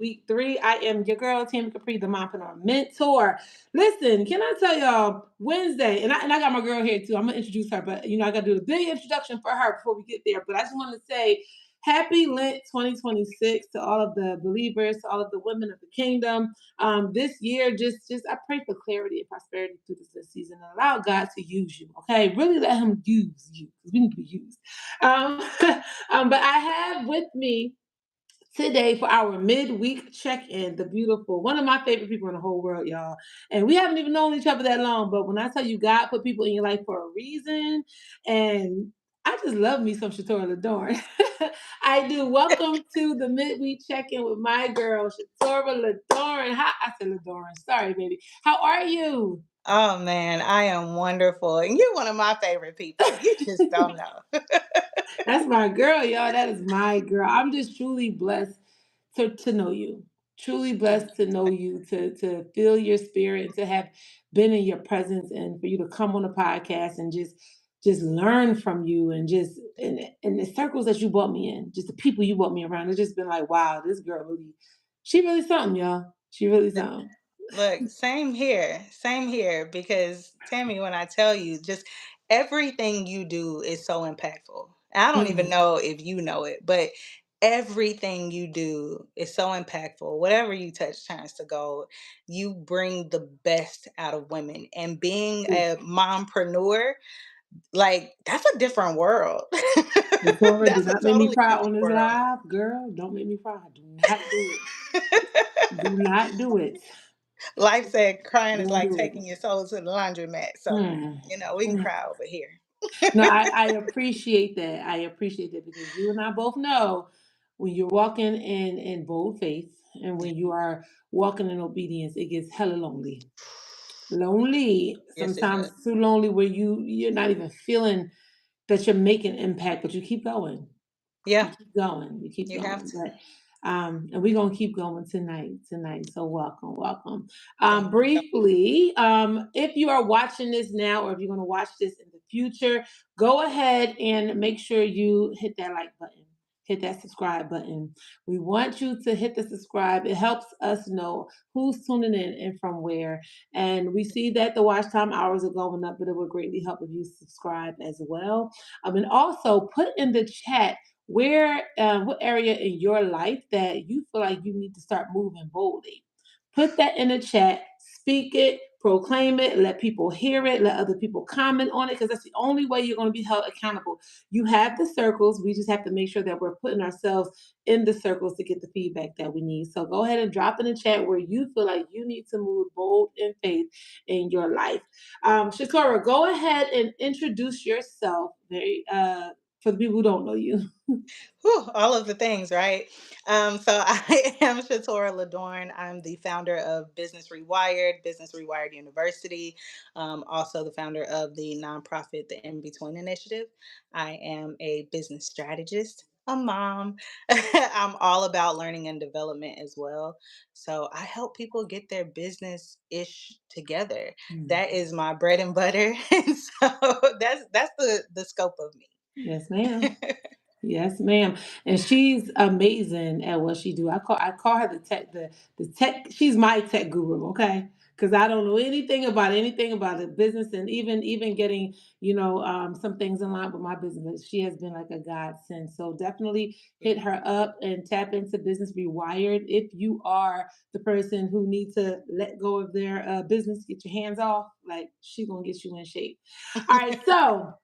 week 3. I am your girl, Tammy Capri, the Mompreneur Mentor. Listen, can I tell y'all, Wednesday, and I got my girl here too. I'm going to introduce her, but I got to do a big introduction for her before we get there. But I just want to say, Happy Lent 2026 to all of the believers, to all of the women of the kingdom. This year, just I pray for clarity and prosperity through this season and allow God to use you. Okay, really let Him use you because we need to be used. But I have with me today for our midweek check-in, the beautiful, one of my favorite people in the whole world, y'all. And we haven't even known each other that long, but when I tell you God put people in your life for a reason, and I just love me some Shatora Ladorne. I do. Welcome to the midweek check-in with my girl, Shatora Ladorne. I said Ladorne. Sorry, baby. How are you? Oh man, I am wonderful. And you're one of my favorite people. You just don't know. That's my girl, y'all. That is my girl. I'm just truly blessed to know you. Truly blessed to know you, to feel your spirit, and to have been in your presence, and for you to come on the podcast and just learn from you, and just in the circles that you brought me in, just the people you brought me around. It's just been like, wow, this girl she really something, y'all. She really something. Look, same here. Same here. Because Tammy, when I tell you, just everything you do is so impactful. I don't even Mm. know if you know it, but everything you do is so impactful. Whatever you touch turns to gold. You bring the best out of women. And being a mompreneur, like, that's a different world. Victoria, do That's a not make me totally cry on different this world. live, girl. Don't make me cry. Do not do it. Do not do it. Life said crying is Don't like do it. taking your soul to the laundromat. So, Hmm. we can Hmm. cry over here. No, I appreciate that. I appreciate that because you and I both know when you're walking in bold faith and when you are walking in obedience, it gets hella lonely. Lonely, Yes, it sometimes does. too lonely where you're not even feeling that you're making impact, but you keep going. You Yeah, keep going. You keep you have going. to. But and we're gonna keep going tonight. So welcome, welcome. Thank you. Briefly, if you are watching this now or if you're gonna watch this in the future, go ahead and make sure you hit that like button. Hit that subscribe button. We want you to hit the subscribe. It helps us know who's tuning in and from where. And we see that the watch time hours are going up, but it would greatly help if you subscribe as well. And also put in the chat what area in your life that you feel like you need to start moving boldly. Put that in the chat, speak it, proclaim it, let people hear it, let other people comment on it, because that's the only way you're going to be held accountable. You have the circles. We just have to make sure that we're putting ourselves in the circles to get the feedback that we need. So go ahead and drop in the chat where you feel like you need to move bold in faith in your life. Shatora, go ahead and introduce yourself for the people who don't know you. Whew, all of the things, right? So I am Shatora Ladorne. I'm the founder of Business Rewired University. Also the founder of the nonprofit, the In Between Initiative. I am a business strategist, a mom. I'm all about learning and development as well. So I help people get their business ish together. Mm. That is my bread and butter. And so that's the scope of me. Yes, ma'am. Yes, ma'am. And she's amazing at what she do. I call her the tech. She's my tech guru. Okay, because I don't know anything about the business, and even getting some things in line with my business. She has been like a godsend. So definitely hit her up and tap into Business Rewired if you are the person who needs to let go of their business, get your hands off. Like she gonna get you in shape. All right, so.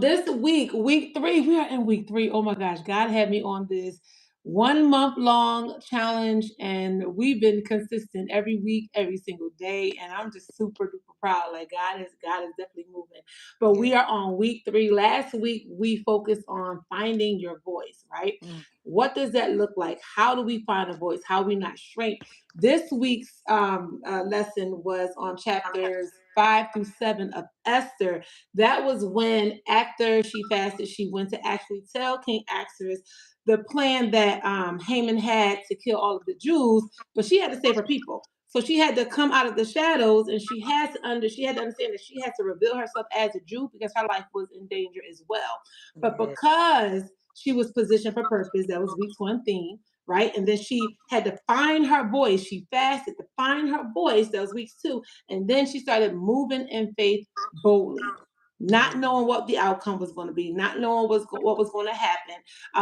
This week 3, we are in week 3. Oh my gosh, God had me on this 1 month long challenge, and we've been consistent every week, every single day, and I'm just super duper proud. Like God is definitely moving. But Yeah. we are on week 3. Last week we focused on finding your voice, right? Mm. What does that look like? How do we find a voice? How do we not shrink? This week's lesson was on chapters 5 through 7 of Esther. That was when, after she fasted, she went to actually tell King Axis the plan that Haman had to kill all of the Jews, but she had to save her people. So she had to come out of the shadows, and she had to understand that she had to reveal herself as a Jew because her life was in danger as well. But Yeah. because she was positioned for purpose, that was week's one theme, right? And then she had to find her voice. She fasted to find her voice. Those weeks too. And then she started moving in faith boldly, not Yeah. knowing what the outcome was going to be, not knowing what was going to happen.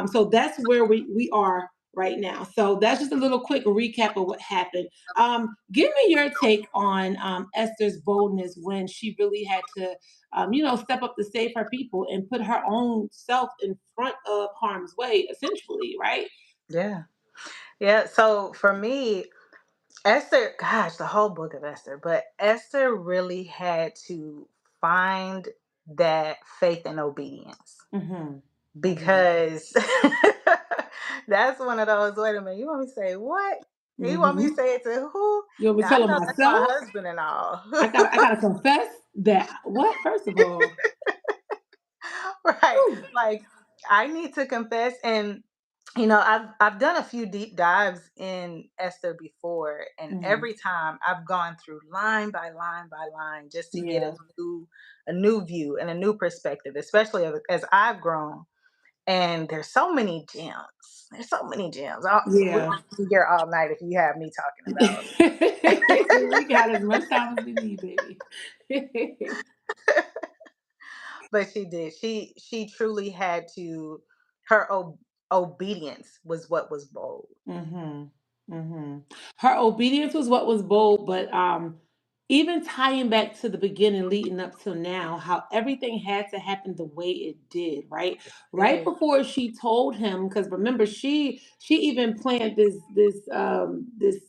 So that's where we are right now. So that's just a little quick recap of what happened. Give me your take on Esther's boldness when she really had to, step up to save her people and put her own self in front of harm's way, essentially, right? Yeah. Yeah. So for me, Esther, gosh, the whole book of Esther, but Esther really had to find that faith and obedience Mm-hmm. Mm-hmm. because that's one of those. Wait a minute, you want me to say what? You want me to Mm-hmm. say it to who? You want me to Now I tell her know that's my myself? husband and all. I gotta confess that what? First of all, Right. whew, Like I need to confess, and I've done a few deep dives in Esther before, and mhm, every time I've gone through line by line by line just to get yeah, a new view and a new perspective, especially as I've grown. And there's so many gems. There's so many gems. We yeah. can be here all night if you have me We got as talking much time as we need, baby. about. But she did. She truly had to. Her obedience was what was bold. Mhm. Mhm. Her obedience was what was bold, but even tying back to the beginning leading up till now, how everything had to happen the way it did, right? Right Did. before she told him, because remember, she even planned this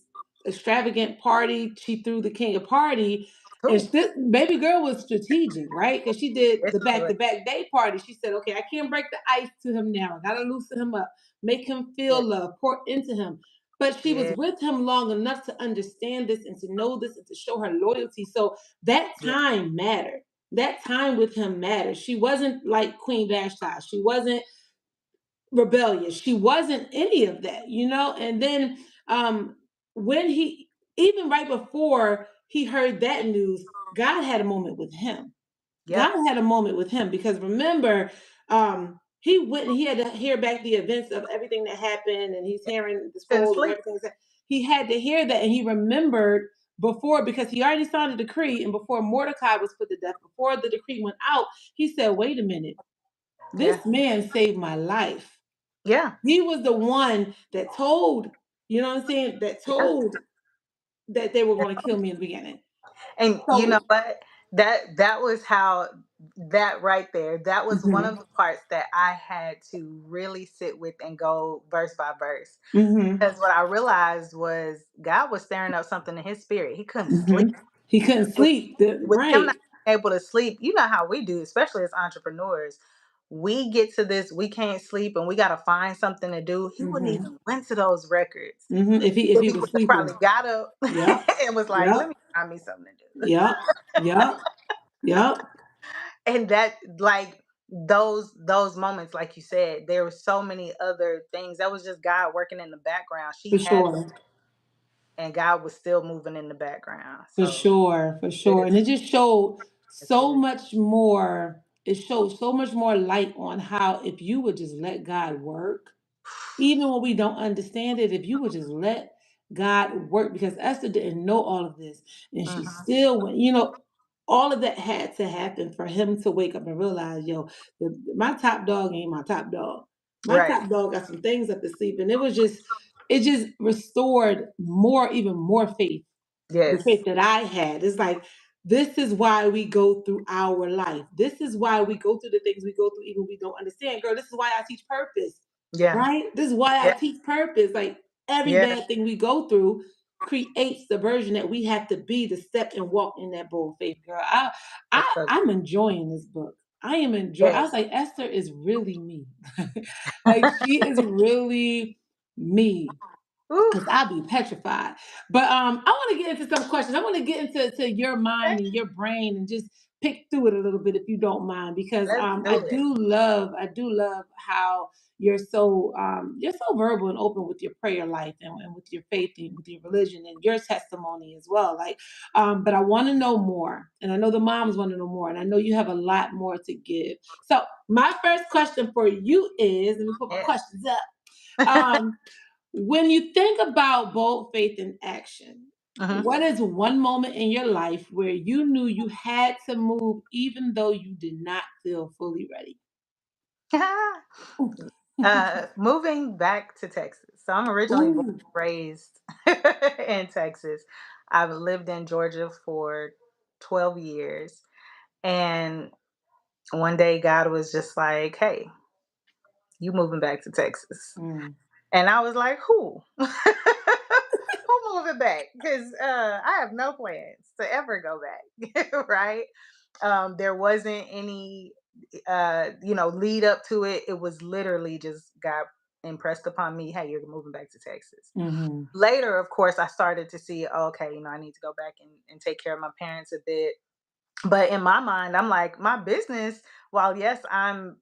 extravagant party. She threw the king a party. And Ooh, baby girl was strategic, right? Because she did yes, the she back was. to back day party. She said, "Okay, I can't break the ice to him now. I gotta loosen him up, make him Yeah, feel love, pour into him." But she was yeah, with him long enough to understand this and to know this and to show her loyalty. So that yeah, time mattered. That time with him mattered. She wasn't like Queen Vashti. She wasn't rebellious. She wasn't any of that, you know? And then when he, even right before he heard that news, God had a moment with him. yep. God had a moment with him because remember, he went and he had to hear back the events of everything that happened, and he's hearing the Couldn't scrolls of sleep. everything. He had to hear that, and he remembered before because he already signed a decree, and before Mordecai was put to death, before the decree went out, he said, "Wait a minute, Yeah, this man saved my life." yeah, He was the one that told, you know what I'm saying, that yeah. told that they were going to kill me in the beginning. And you know So, what? That was how that right there. That was one of mhm, the parts that I had to really sit with and go verse by verse. mhm. Because what I realized was God was stirring up something in his spirit. He couldn't sleep. Mhm. He couldn't with sleep. with him not Right. being able to sleep, you know how we do, especially as entrepreneurs. We get to this, we can't sleep, and we got to find something to do. He wouldn't Mhm. even went to those records. Mhm. If If he he was would have probably sleeping. got up Yep. and was like, "Let Yep. me find me something to do," Yep. Yep. Yep. and that like those moments, like you said, there were so many other things. That was just God working in the background. She For had, sure. and God was still moving in the background. For So sure. For it sure. is. And it just showed It's so good. much more. It showed so much more light on how if you would just let God work, even when we don't understand it, if you would just let God work, because Esther didn't know all of this, and she Mhm. still went, all of that had to happen for him to wake up and realize, yo, my top dog ain't my top dog. My Right. top dog got some things up his sleeve, and it just restored even more faith, the Yes. faith that I had. It's like, this is why we go through our life. This is why we go through the things we go through, even we don't understand. Girl, this is why I teach purpose, Yeah. right? This is why I Yeah. teach purpose. Like every Yeah. bad thing we go through creates the version that we have to be to step and walk in that bold faith, girl. That's so I'm enjoying this book. I am enjoying. I was yes. like, Esther is really me. Like she is really me. Ooh, Because I'll be petrified. But I want to get into some questions. I want to get into your okay. mind and your brain and just pick through it a little bit if you don't mind, because Let's do it. I do love how you're so verbal and open with your prayer life and with your faith and with your religion and your testimony as well. Like, but I want to know more, and I know the moms want to know more, and I know you have a lot more to give. So my first question for you is, let me put my Yes. questions up. Um, When you think about bold faith in action, Mhm. what is one moment in your life where you knew you had to move even though you did not feel fully ready? Moving back to Texas. So I'm originally born Ooh. and raised in Texas. I've lived in Georgia for 12 years. And one day God was just like, "Hey, you moving back to Texas." Mm. And I was like, "Who?" Who moving back? Because I have no plans to ever go back. Right? There wasn't any lead up to it. It was literally just God impressed upon me, "Hey, you're moving back to Texas." Mhm. Later, of course, I started to see, oh, okay, I need to go back and take care of my parents a bit. But in my mind, I'm like, my business, while yes, I'm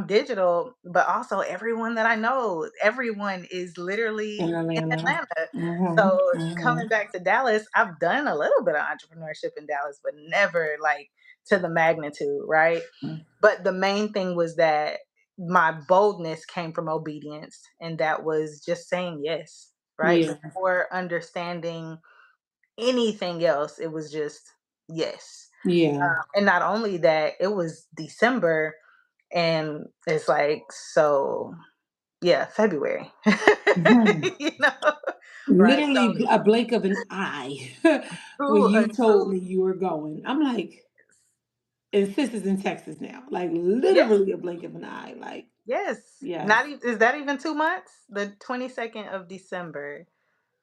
digital, but also everyone that I know, everyone is In literally in Atlanta. Atlanta. Mhm. So coming Mhm. back to Dallas, I've done a little bit of entrepreneurship in Dallas, but never like to the magnitude, right? Mm. But the main thing was that my boldness came from obedience, and that was just saying yes, right? Yeah. Before understanding anything else, it was just yes. Yeah. And not only that, it was December, and it's like, so yeah, February. Mhm. you know, right? So Literally a blink of an eye when true, a you told true me you were going. I'm like, and sis is in Texas now. Like yes, literally a blink of an eye. Like, yes. yes. Not even, is that even 2 months? The 22nd of December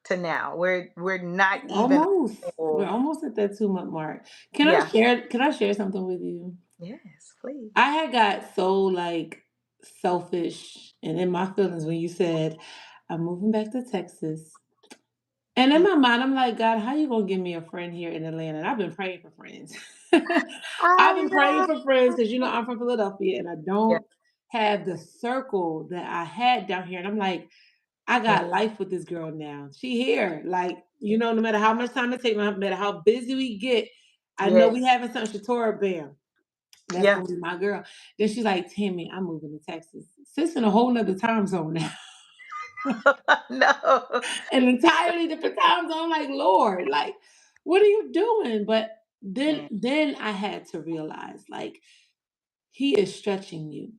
to now. We're not even Almost. We're full. almost at that 2-month mark. Yeah. Can I share something with you? Yes, please. I had got so like selfish and in my feelings when you said, I'm moving back to Texas. And in Mm. my mind, I'm like, God, how you gonna give me a friend here in Atlanta? And I've been praying for friends. I've I been praying know. for friends because I'm from Philadelphia and I Yeah, don't have the circle that I had down here. And I'm like, I yeah, got life with this girl now. She here. Like, no matter how much time it takes, no matter how busy we get, I know we yes, having something Shatora Bam. That's yeah. gonna be my girl. Then she's like, Tammy, I'm moving to Texas. Sis in a whole nother time zone now. No. An entirely different time zone. I'm like, Lord, like, what are you doing? But then Mm, then I had to realize, like, he is stretching you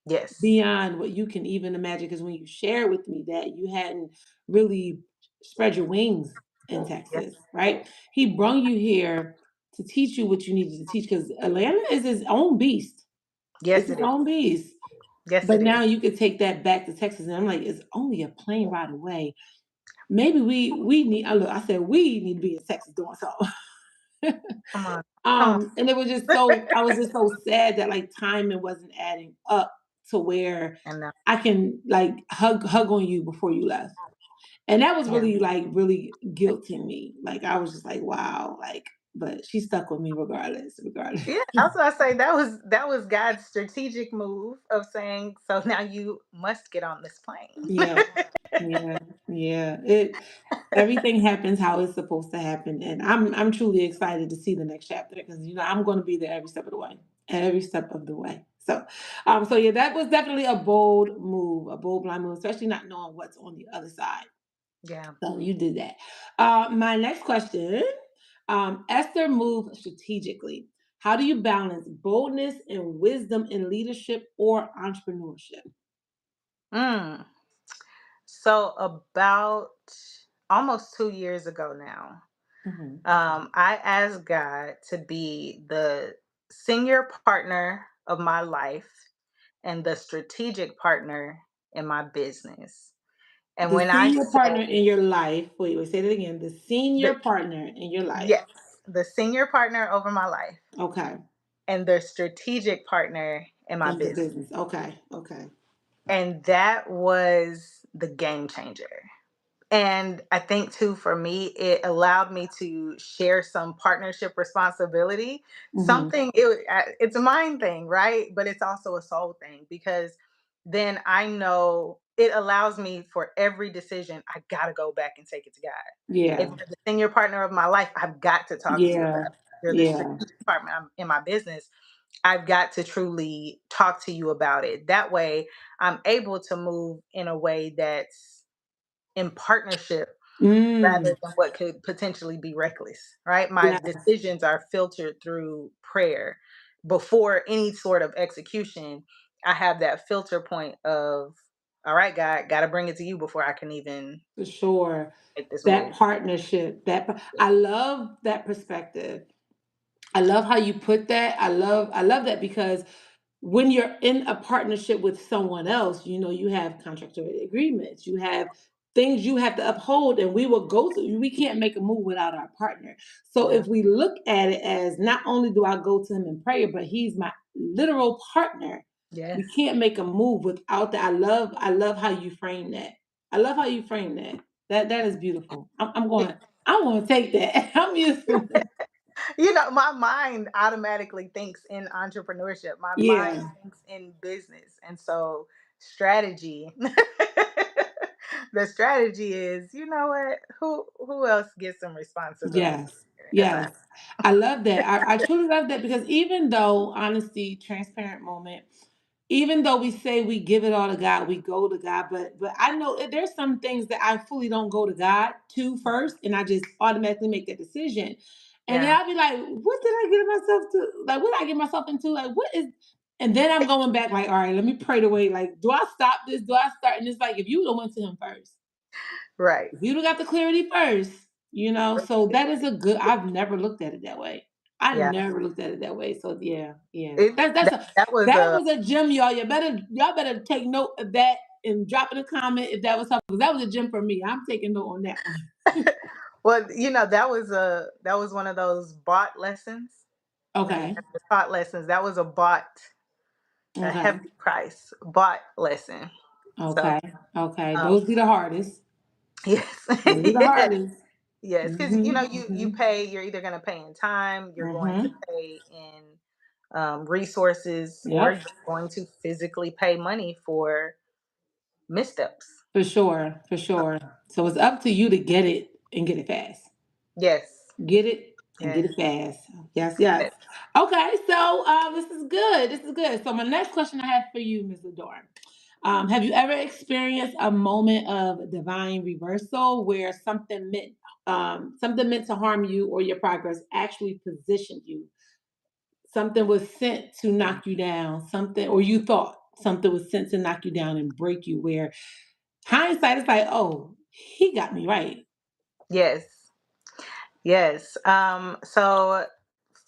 yes, beyond what you can even imagine. Because when you shared with me that you hadn't really spread your wings in yes, Texas, right? He brung you here to teach you what you needed to teach because Atlanta is his own beast. It's yes, his it is. own beast. Yes, But it is. now you could take that back to Texas, and I'm like, it's only a plane ride away. Maybe we need. Look, I said we need to be in Texas doing something. Come on, come on. And it was just so I was just so sad that like timing wasn't adding up to where And I can like hug on you before you left. And that was yeah, really like really guilting me. Like I was just like, wow, like, but she stuck with me regardless. yeah. Also, I say that was God's strategic move of saying, so now you must get on this plane. Yeah, yeah, yeah. Everything happens how it's supposed to happen, and I'm truly excited to see the next chapter because I'm going to be there every step of the way, every step of the way. So yeah, that was definitely a bold move, a bold blind move, especially not knowing what's on the other side. Yeah. So you did that. My next question: Esther moved strategically. How do you balance boldness and wisdom in leadership or entrepreneurship? Mm. So about almost 2 years ago now, Hmm. I asked God to be the senior partner of my life and the strategic partner in my business. And The when I senior say partner in your life, wait, say that again. The the senior partner in your life. yes, the senior partner over my life Okay. and the strategic partner in my In your business. business. Okay. Okay. And that was the game changer. And I think too, for me, it allowed me to share some partnership responsibility. Hmm. It's a mind thing, right? But it's also a soul thing because then I know it allows me for every decision. I got to go back and take it to God. If Yeah. you're the senior partner of my life, I've got to talk to you about Yeah. it. You're the Yeah. strategic partner in my business. I've got to truly talk to you about it. That way, I'm able to move in a way that's in partnership Mm, rather than what could potentially be reckless, right? My yes, decisions are filtered through prayer. Before any sort of execution, I have that filter point of, all right, God, got to bring it to you before I can even for sure. make this That move. partnership, I love that perspective. I love how you put that. I love that because when you're in a partnership with someone else, you have contractual agreements, you have things you have to uphold, and we can't make a move without our partner. So Yeah. if we look at it as not only do I go to him in prayer, but he's my literal partner, we Yes. can't make a move without that. I love how you frame that. I love how you frame that. That is beautiful. I'm going to take that. I'm using that. My mind automatically thinks in entrepreneurship. My mind Yeah. thinks in business. And so strategy. The strategy is, you know what? Who else gets some responsibility Yes, here? It's yes. I love that. I truly love that because even though, honesty, transparent moment, even though we say we give it all to God, we go to God, but I know there's some things that I fully don't go to God to first, and I just automatically make that decision. And then yeah. I'll be like, what did I get myself to? Like, what did I get myself into? Like, what is, and then I'm going back, like, all right, let me pray the way. Like, do I stop this? Do I start? And it's like, if you don't went to him first, Right. if you'd have got the clarity first, so that is a good. I've never looked at it that way. I Yeah. never looked at it that way. So yeah, yeah. It that was That a was a gem, y'all. Y'all better take note of that and drop in a comment if that was something. 'Cause that was a gem for me. I'm taking note on that one. well, that was one of those bought lessons. When you Okay. have the taught lessons, that was a Okay. hefty price bought lesson. So Okay. Okay. um Those be the hardest. yes. Those be the Yes. hardest. Yes, because Mm-hmm. you Mm-hmm. pay. You're either going to pay in time, you're going to Mm-hmm. pay in resources, or Yep. you're going to physically pay money for missteps. For sure. For sure. So it's up to you to get it and get it fast. Yes, Get it and get yes, it fast. Yes, yes. yes, Okay, so this is good. This is good. So my next question I have for you, Ms. Ladorne. Have you ever experienced a moment of divine reversal where something meant to harm you or your progress actually positioned you? Something was sent to knock you down, something, or you thought something was sent to knock you down and break you, where hindsight is like, oh, he got me right. yes. Yes. So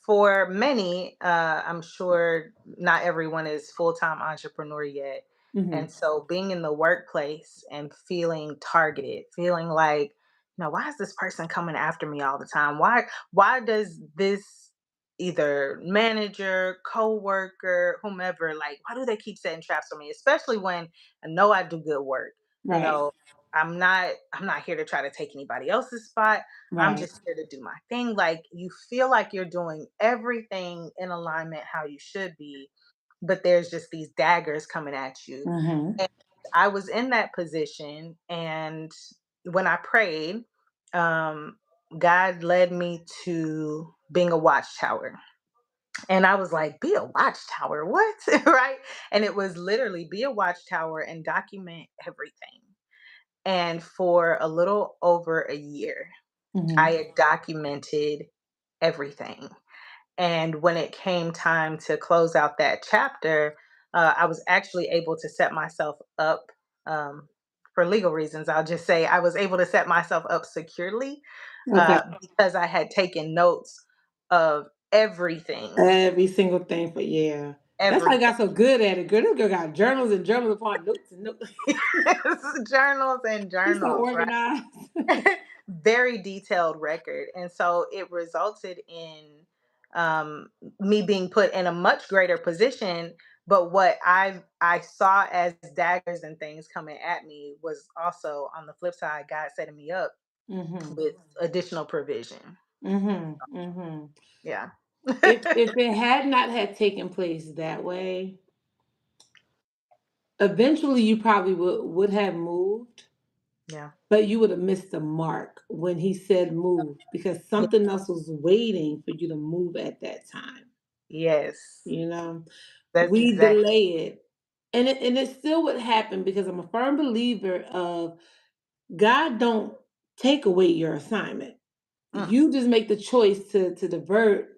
for many, I'm sure not everyone is full-time entrepreneur yet. Hmm. And so being in the workplace and feeling targeted, feeling like, why is this person coming after me all the time? Why does this either manager, coworker, whomever, like, why do they keep setting traps for me? Especially when I know I do good work. You Right, know, I'm not here to try to take anybody else's spot. I'm right. just here to do my thing. Like, you feel like you're doing everything in alignment how you should be, but there's just these daggers coming at you. Hmm. And I was in that position, and when I prayed, um, God led me to being a watchtower. And I was like, be a watchtower, what? Right? And it was literally be a watchtower and document everything. And for a little over a year, I Hmm. had documented everything. And when it came time to close out that chapter, I was actually able to set myself up um, for legal reasons. I'll just say I was able to set myself up securely Okay. because I had taken notes of everything, Every single thing for yeah. That's why I everything. got so good at it. Girl, this girl got journals and journals upon notes and notes. Journals and She's so journals, right? organized. Very detailed record. And so it resulted in um, me being put in a much greater position. But what I saw as daggers and things coming at me was also on the flip side, God setting me up Hmm. with additional provision. Hmm. Hmm. Yeah. If it had not had taken place that way, eventually you probably would have moved, Yeah. but you would have missed the mark when he said move because Yeah. something else was waiting for you to move at that time. Yes. You know, That's we exactly. delay it, and it still would happen because I'm a firm believer of God don't take away your assignment. Mm, You just make the choice to divert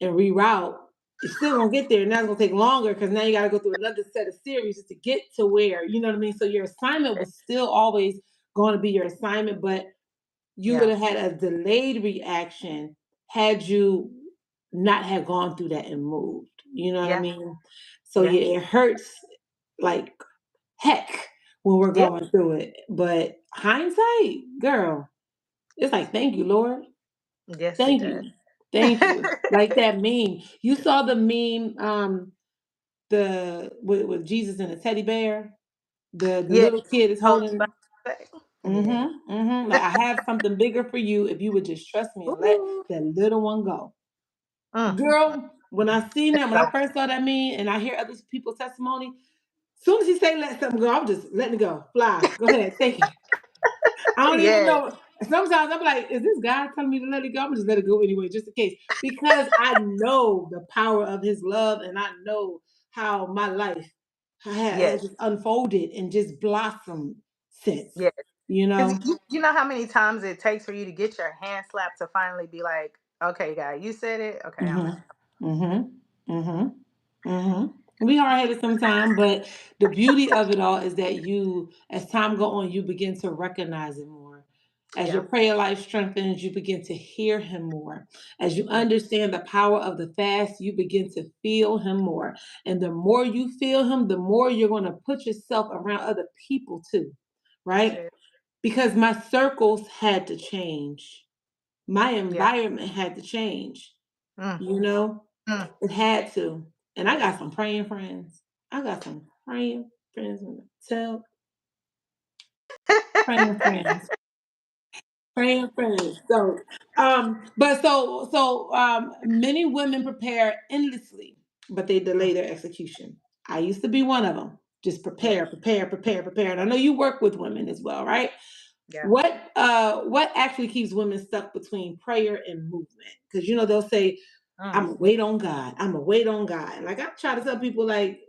and reroute. It's still gonna get there. Now it's gonna take longer because now you gotta go through another set of series just to get to where, you know what I mean? So your assignment yeah. was still always going to be your assignment, but you would Yeah. have had a delayed reaction had you not had gone through that and moved. You know what I Yeah. mean? So Yeah. yeah, it hurts like heck when we're Yeah. going through it. But hindsight, girl, it's like, thank you, Lord. Yes, it Thank does. you. Thank you. Like that meme. You saw the meme, the with Jesus and the teddy bear. The Yeah. little kid is Hold you by holding. the back. Yeah. Mm-hmm. Mm-hmm. Like I have something bigger for you if you would just trust me and let Ooh. that little one go. Mm. Girl, when I seen that, when I So first saw that meme and I hear other people's testimony, soon as he say let something go, I'm just letting it go. Fly. Go ahead, take it. I don't even yes. know. Sometimes I'm like, is this God telling me to let it go? I'm just let it go anyway, just in case. Because I know the power of his love and I know how my life has Yes. just unfolded and just blossomed since, Yes. you Because know? you know how many times it takes for you to get your hand slapped to finally be like, okay, guy, you said it. Okay, I'm Mhm. Mhm. Mhm. Mhm. We hard headed sometimes, but the beauty of it all is that you, as time go on, you begin to recognize it more. As your yeah. prayer life strengthens, you begin to hear him more. As you Yeah. understand the power of the fast, you begin to feel him more. And the more you feel him, the more you're going to put yourself around other people too, That's right? it. Because my circles had to change. My Yeah. environment had to change, Mm, you know? mm. It had to. And I Yes. got some praying friends. I got some praying friends in the tell praying friends. Praying friends. So many women prepare endlessly, but they Mm, delay their execution. I used to be one of them. Just yeah. prepare, prepare, prepare, prepare. And I know you work with women as well, right? Yeah. What actually keeps women stuck between prayer and movement? Because you know they'll say, Mm, I'm gonna wait on God. I'm gonna wait on God. And like I try to tell people, like,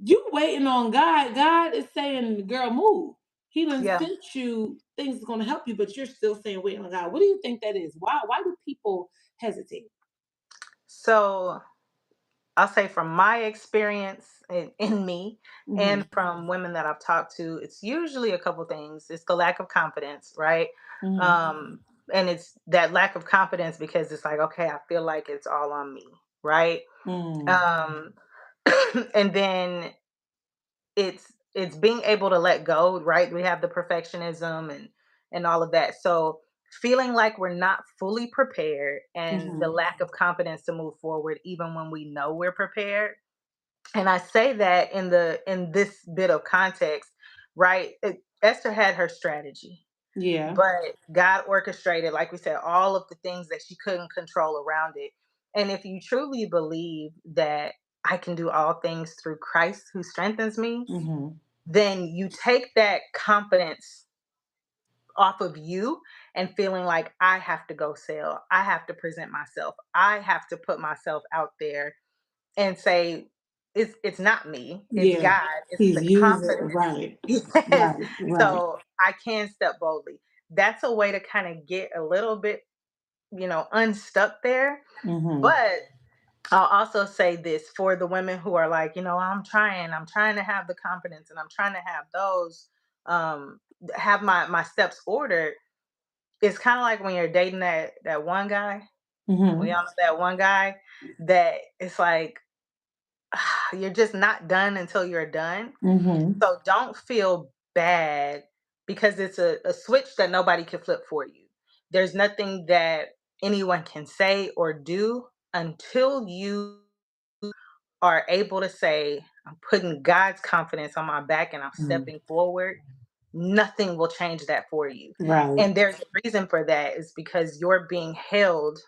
you waiting on God. God is saying, girl, move. He done yeah. sent you things that's gonna help you, but you're still saying waiting on God. What do you think that is? Why do people hesitate? So I'll say from my experience in me and Mm-hmm. from women that I've talked to, it's usually a couple things. It's the lack of confidence, right? Mm-hmm. Um, and it's that lack of confidence because it's like, okay, I feel like it's all on me, right? Mm. Um, and then it's being able to let go, right? We have the perfectionism and all of that. So feeling like we're not fully prepared and the Mm-hmm. lack of confidence to move forward even when we know we're prepared. And I say that in this bit of context, right? Esther had her strategy, Yeah. but God orchestrated, like we said, all of the things that she couldn't control around it. And if you truly believe that I can do all things through Christ who strengthens me, Mm-hmm. then you take that confidence off of you and feeling like I have to go sell, I have to present myself, I have to put myself out there and say, it's not me, it's Yeah. God, it's He's the using confidence. right. Yes. Right. Right. So I can step boldly. That's a way to kind of get a little bit, unstuck there. Mm-hmm. But I'll also say this for the women who are like, I'm trying to have the confidence and I'm trying to have those, have my steps ordered. It's kind of like when you're dating that one guy. We Mm-hmm. all know that one guy that it's like you're just not done until you're done. Mm-hmm. So don't feel bad because it's a switch that nobody can flip for you. There's nothing that anyone can say or do until you are able to say, I'm putting God's confidence on my back and I'm Mm-hmm. stepping forward. Nothing will change that for you. Right. And there's a reason for that is because you're being held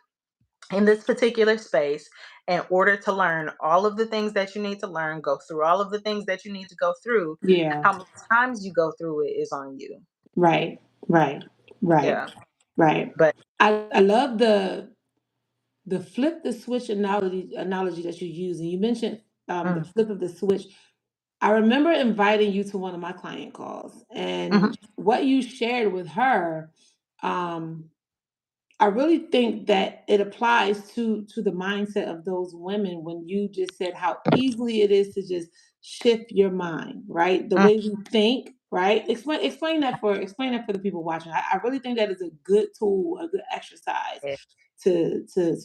in this particular space in order to learn all of the things that you need to learn, go through all of the things that you need to go through. Yeah. How many times you go through it is on you. Right. Right. Right. Yeah. Right. But I love the flip the switch analogy that you use, and you mentioned the Mm, flip of the switch. I remember inviting you to one of my client calls, mhm, and what you shared with her, um, I really think that it applies to the mindset of those women when you just said how easily it is to just shift your mind, right? The mm, way we think, right? Explain that for the people watching. I really think that is a good tool, a good exercise yeah,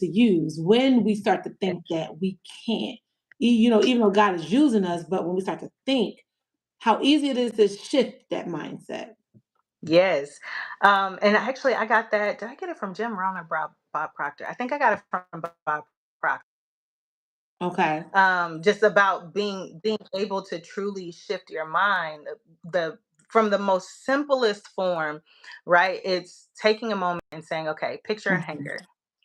to use when we start to yeah. think that we can't. Even though God is using us, but when we start to think how easy it is to shift that mindset. Yes. And actually, I got that. Did I get it from Jim Rohn or Bob Proctor? I think I got it from Bob Proctor. Okay. Just about being able to truly shift your mind, the from the most simplest form, right? It's taking a moment and saying, okay, picture a Mhm. hanger,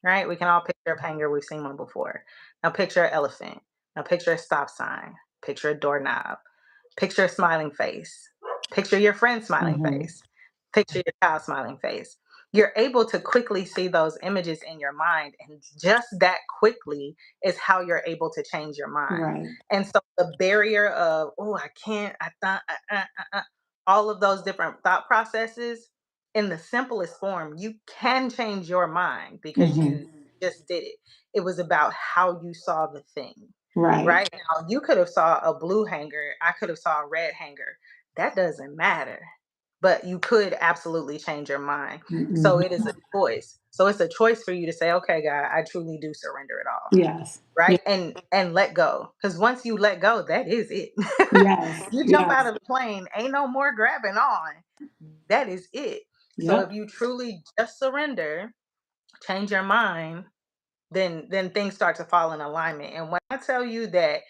right? We can all picture a hanger. We've seen one before. Now picture an elephant. Now picture a stop sign. Picture a doorknob. Picture a smiling face. Picture your friend's smiling Mhm. face. Picture your child's smiling face. You're able to quickly see those images in your mind, and just that quickly is how you're able to change your mind. Right. And so the barrier of, oh, I can't, I thought, all of those different thought processes in the simplest form, you can change your mind because you Mhm. just did it. It was about how you saw the thing. Right. Right now, you could have saw a blue hanger. I could have saw a red hanger. That doesn't matter. But you could absolutely change your mind. So Mhm. it is a choice. So it's a choice for you to say, okay, God, I truly do surrender it all. Yes. Yeah. Right. And let go. Because once you let go, that is it. Yes. You jump out Yes. of the plane, ain't no more grabbing on. That is it. So if Yep. you truly just surrender, change your mind, then things start to fall in alignment. And when I tell you that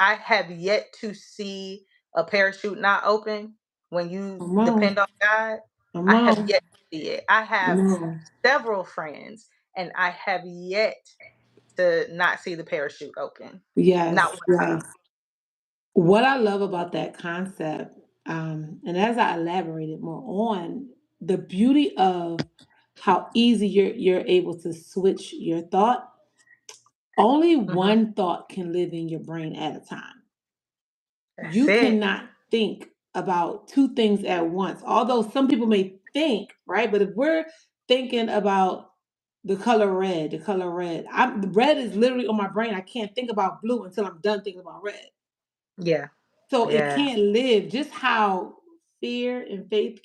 I have yet to see a parachute not open when you Come depend on. on God. Come I have on. yet to see it. I Come have on. several friends, and I have yet to not see the parachute open. Not Yes. one time. Yes. What I love about that concept, and as I elaborated more on the beauty of how easy you're able to switch your thought, only Mhm. one thought can live in your brain at a time. That's You it. cannot think about two things at once. Although some people may think, right? But if we're thinking about the color red, the red is literally on my brain. I can't think about blue until I'm done thinking about red. Yeah. So it Yeah. can't live. Just how fear and faith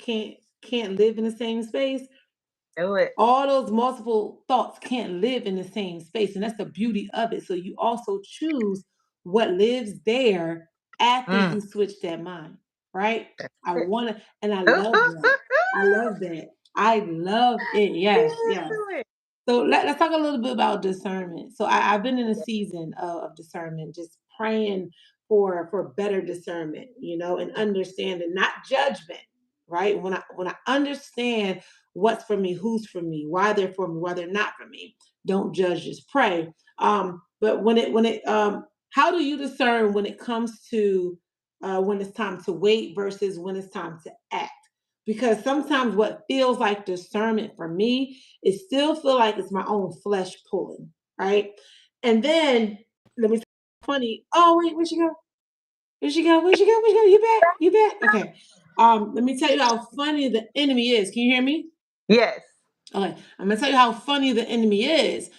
can't live in the same space, Do it. all those multiple thoughts can't live in the same space, and that's the beauty of it. So you also choose what lives there after Mm, you switch that mind, right? that's I it. want to, and I love that. I love that. I love it. Yes, yes. Do it. So let's talk a little bit about discernment. So I've been in a season of discernment, just praying for better discernment, and understanding, not judgment, right? When I understand what's for me, who's for me, why they're for me, why they're not for me, don't judge, just pray. But how do you discern when it comes to when it's time to wait versus when it's time to act? Because sometimes what feels like discernment for me, it still feel like it's my own flesh pulling, right? And then let me say funny. Oh wait, where'd she go? Where'd she go? Where'd she go? Where'd she go? You back? You back? Okay. Let me tell you how funny the enemy is. Can you hear me? Yes. Okay. I'm gonna tell you how funny the enemy is.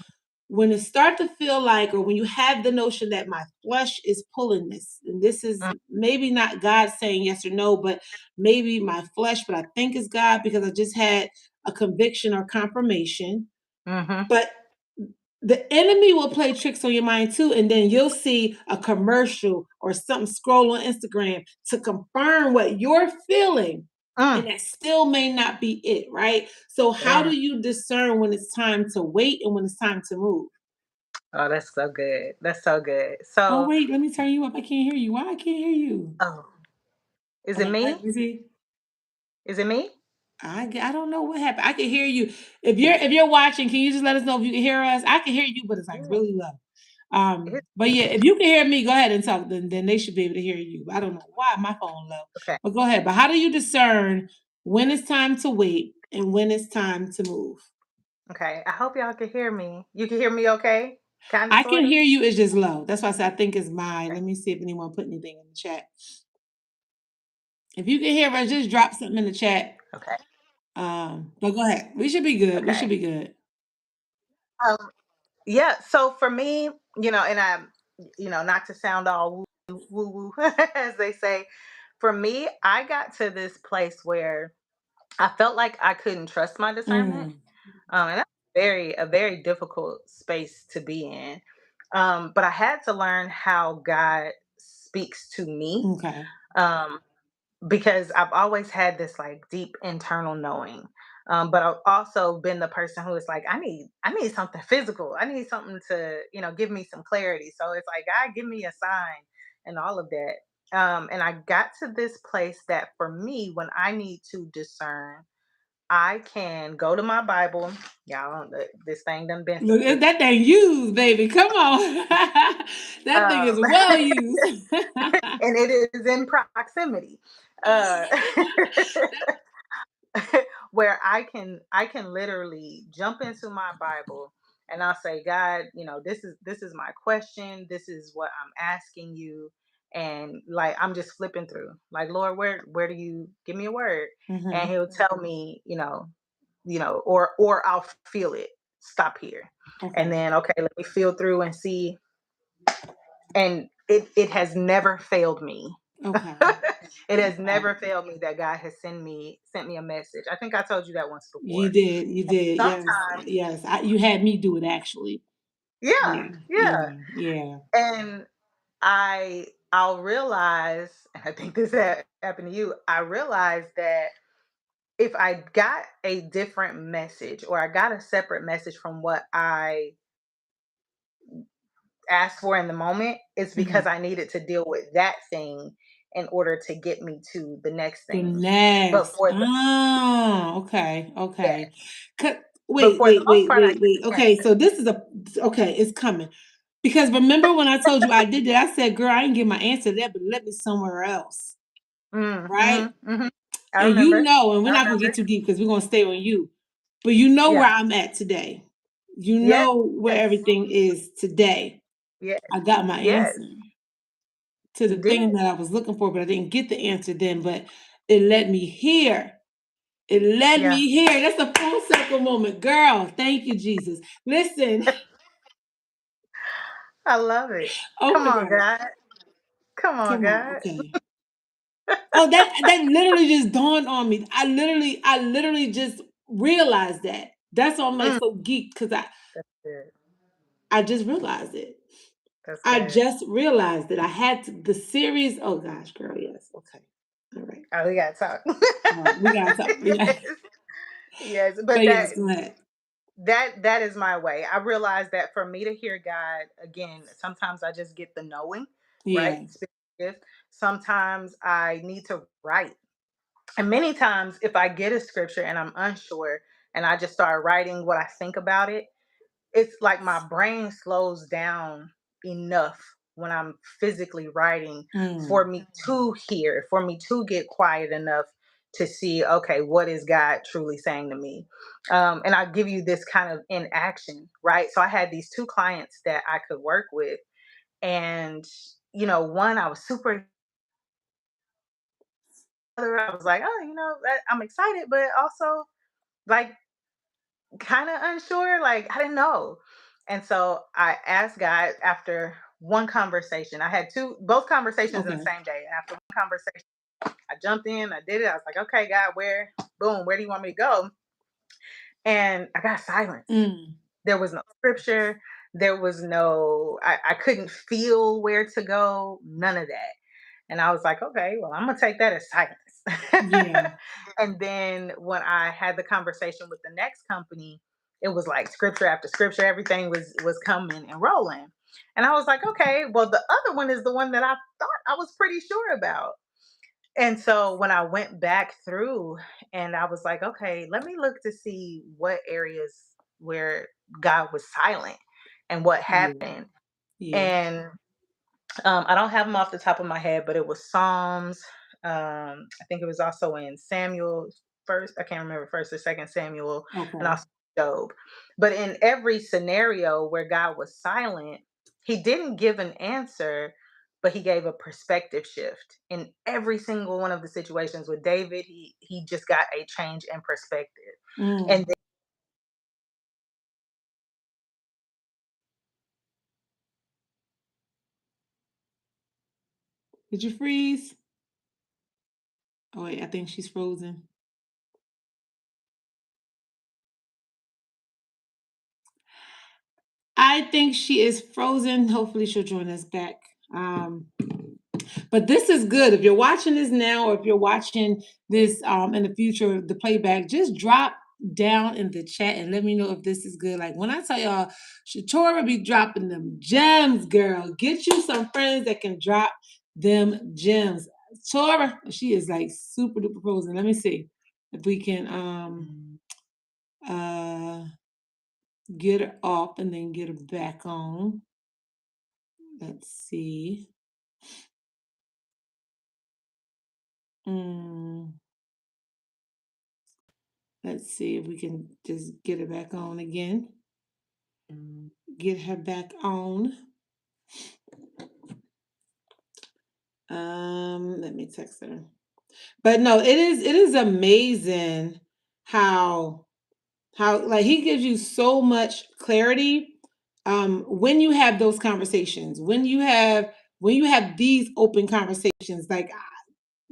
When it start to feel like, or when you have the notion that my flesh is pulling this, and this is Mm, maybe not God saying yes or no, but maybe my flesh, but I think it's God because I just had a conviction or confirmation. mhm. But the enemy will play tricks on your mind too, and then you'll see a commercial or something scroll on Instagram to confirm what you're feeling, and Mm. that still may not be it, right? So how Yeah. do you discern when it's time to wait and when it's time to move? Oh, that's so good. That's so good. Oh, So, wait, let me turn you up. I can't hear you. Why I can't hear you? oh, is it Okay, me? let me see. Is it me? I don't know what happened. I can hear you. If you're watching, can you just let us know if you can hear us? I can hear you, but it's like Yeah. really low. It's But yeah, if you can hear me, go ahead and talk. Then they should be able to hear you. I don't know why my phone low, okay. but go ahead. But how do you discern when it's time to wait and when it's time to move? Okay. I hope y'all can hear me. You can hear me okay? Kind of, I can sort of? hear you, it's just low. That's why I said I think it's mine. Okay. Let me see if anyone put anything in the chat. If you can hear us, just drop something in the chat. Okay. But go ahead. We should be good. We should Okay. be good. Um, yeah. So for me, and not to sound all woo woo, as they say, for me, I got to this place where I felt like I couldn't trust my discernment. Mm, And that's a very difficult space to be in. But I had to learn how God speaks to me. okay. Um, because I've always had this like deep internal knowing. But I've also been the person who is like, I need something physical. I need something to, give me some clarity. So it's like, God, give me a sign and all of that. And I got to this place that for me, when I need to discern, I can go to my Bible. Y'all, this thing done been Look, through. that thing used, baby. Come on. That thing is Um, well used. and it is in proximity. Uh, where I can literally jump into my Bible and I'll say, God, this is my question. This is what I'm asking you. And like I'm just flipping through. Like, Lord, where do you give me a word? And Mhm. he'll tell me, or I'll feel it. Stop here. And Okay. then okay, let me feel through and see. And it has never failed me. Okay. It has Okay. never failed me that God has sent me a message. I think I told you that once You before. did. You did. Yes. Sometimes, Yes. You had me do it actually. yeah, Yeah. yeah. Yeah. Yeah. And I'll realize, and I think this happened to you. I realized that if I got a different message or I got a separate message from what I asked for in the moment, it's because Mhm. I needed to deal with that thing in order to get me to the next The thing. But next. for the Oh, okay. yeah, Okay. but Wait, for the wait, most wait, part, I wait, get wait. the Okay, answer. so this is okay, it's coming. Because remember when I told you I did that, I said, girl, I didn't get my answer there, but let me somewhere else. Right? Mm-hmm. I And remember. and we're I not gonna remember. get too deep because we're gonna stay on you. But you know where Yeah. I'm at today. You Yes. know where everything is today. Yes. I got my Yes. answer to the You did. thing that I was looking for, but I didn't get the answer then. But it led me here. It led Yeah. me here. That's a full circle moment. Girl, thank you, Jesus. Listen. I love it. Oh Come my on, God. God. Come on, Come on. God. Okay. Oh, that literally just dawned on me. I literally just realized that. That's why I'm like Mm, so geeked because that's good. I just realized it. That's I good. just realized that I had the series. Oh gosh, girl, yes. Okay. All right. Oh, we gotta talk. All right. We gotta talk. We got Yes. Yes. But but yes, go ahead. that is my way. I realize that for me to hear God again, sometimes I just get the knowing, right? Yeah. Spiritual gift. Sometimes I need to write. And many times if I get a scripture and I'm unsure and I just start writing what I think about it, it's like my brain slows down enough when I'm physically writing for Mm, me to hear, for me to get quiet enough to see, okay, what is God truly saying to me? And I'll give you this kind of in action, right? So I had these two clients that I could work with. And, one I was super, I was like, oh, I'm excited, but also like kind of unsure. Like, I didn't know. And so I asked God after one conversation. I had both conversations in the okay. same day. And after one conversation, I jumped in, I did it. I was like, okay, God, where do you want me to go? And I got silence. Mm, There was no scripture. There was I couldn't feel where to go, none of that. And I was like, okay, well, I'm gonna take that as yeah. silence. And then when I had the conversation with the next company, it was like scripture after scripture, everything was coming and rolling. And I was like, okay, well, the other one is the one that I thought I was pretty sure about. And so when I went back through and I was like, okay, let me look to see what areas where God was silent and what Yeah. happened. Yeah. And I don't have them off the top of my head, but it was Psalms. I think it was also in Samuel first. I can't remember first or second Samuel, and Okay. also Job. But in every scenario where God was silent, he didn't give an answer, but he gave a perspective shift. In every single one of the situations with David, he just got a change in perspective. And Mm. Did you freeze? Oh wait, I think she's frozen. I think she is frozen. Hopefully she'll join us back. Um, but this is good. If you're watching this now, or if you're watching this in the future, the playback, just drop down in the chat and let me know if this is good. Like when I tell y'all, Shatora be dropping them gems, girl. Get you some friends that can drop them gems. Tora, she is like super duper frozen. Let me see if we can uh get her off and then get her back on. Let's see. Mm, let's see if we can just get her back on again. Get her back on. Let me text her. But no, it is amazing how like he gives you so much clarity when you have those conversations, when you have these open conversations. Like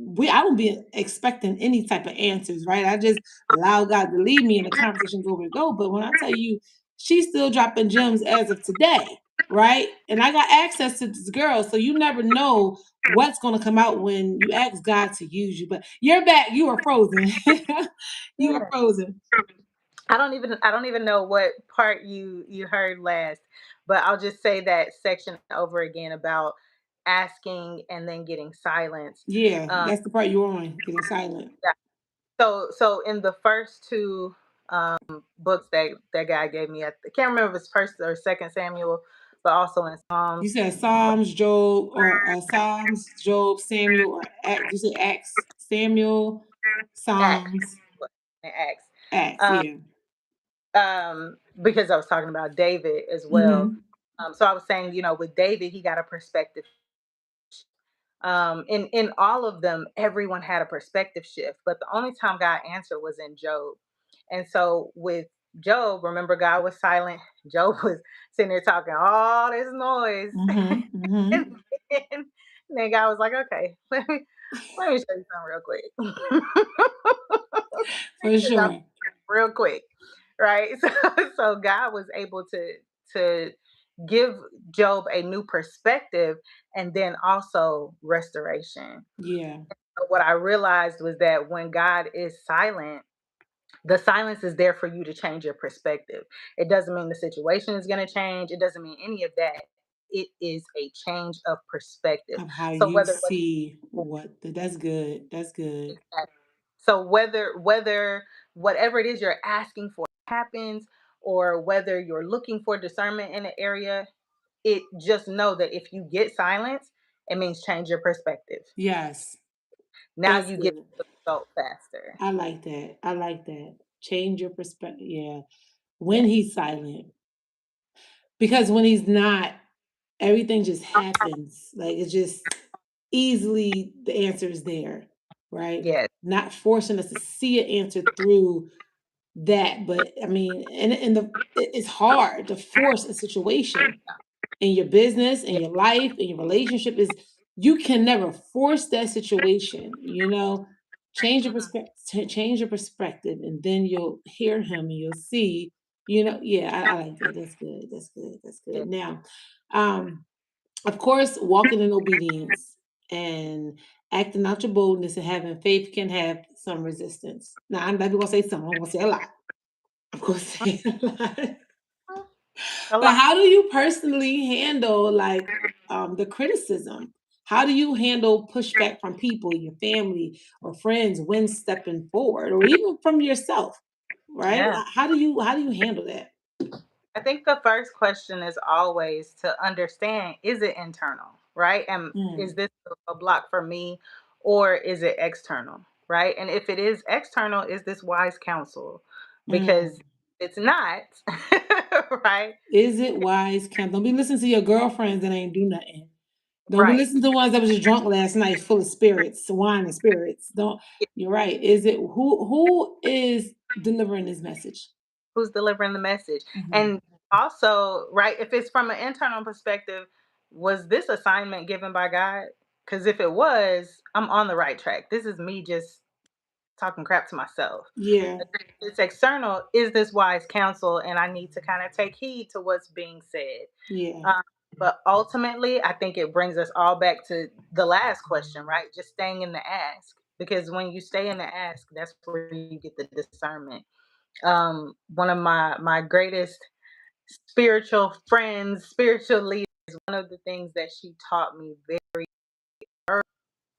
I don't be expecting any type of answers, right? I just allow God to lead me and the conversation go where it go. But when I tell you, she's still dropping gems as of today, right? And I got access to this girl, so you never know what's going to come out when you ask God to use you. But you're back. You are frozen. You are frozen. I don't even know what part you heard last, but I'll just say that section over again about asking and then getting silence. Yeah, Um, that's the part you're on. Getting silent. yeah. So in the first two books that guy gave me, I can't remember if it's First or Second Samuel, but also in You Psalms. said Psalms, Job, or Psalms, Job, Samuel, or Acts. You said Acts, Samuel, Acts, Psalms, and Acts. Acts. Um, Yeah. because I was talking about David as well. Hmm. So I was saying, with David, he got a perspective. In all of them, everyone had a perspective shift, but the only time God answered was in Job. And so with Job, remember God was silent. Job was sitting there talking all this noise, Hmm. and Hmm. then God was like, "Okay, let me show you something real quick." For I'm sure. real quick, right? So God was able to give Job a new perspective and then also restoration. Yeah. But what I realized was that when God is silent, the silence is there for you to change your perspective. It doesn't mean the situation is going to change. It doesn't mean any of that. It is a change of perspective. Of how So you whether what see that's good. That's good. so whether whatever it is you're asking for happens, or whether you're looking for discernment in an area, it just know that if you get silence, it means change your perspective. Yes. Now That's you get good. the result faster. I like that. I like that. Change your perspective. Yeah. When Yes. he's silent. Because when he's not, everything just happens. Like it's just easily the answer is there, right? Yes. Not forcing us to see an answer through that. But I mean, it's hard to force a situation in your business, in Yes. your life, in your relationship. Is you can never force that situation, change your Mhm. perspective, change your perspective, and then you'll hear him and you'll see, yeah, I like that. That's good. That's good. That's good. Yes. Now, um, of course, walking in obedience and acting out your boldness and having faith can have some resistance. Now, I'm not even gonna say some, I'm gonna say a lot. I'm gonna say a lot. A But lot. how do you personally handle like the criticism? How do you handle pushback from people, your family or friends when stepping forward, or even from yourself? Right? Yeah. How do you handle that? I think the first question is always to understand, is it internal, right? And is Mm, this a block for me, or is it external, right? And if it is external, is this wise counsel? Because mm. It's not, right? Is it wise, Count? Don't be listening to your girlfriends that ain't do nothing. Don't be Right. listening to ones that was just drunk last night, full of spirits, wine and spirits. Don't. You're right. Is it who is delivering this message? Who's delivering the message? Mhm. And also, right, if it's from an internal perspective, was this assignment given by God? Because if it was, I'm on the right track. This is me just talking crap to myself. Yeah, If it's external, is this wise counsel? And I need to kind of take heed to what's being said. yeah, Um, but ultimately, I think it brings us all back to the last question, right? Just staying in the ask. Because when you stay in the ask, that's where you get the discernment. One of my greatest spiritual friends, spiritual leaders, one of the things that she taught me very early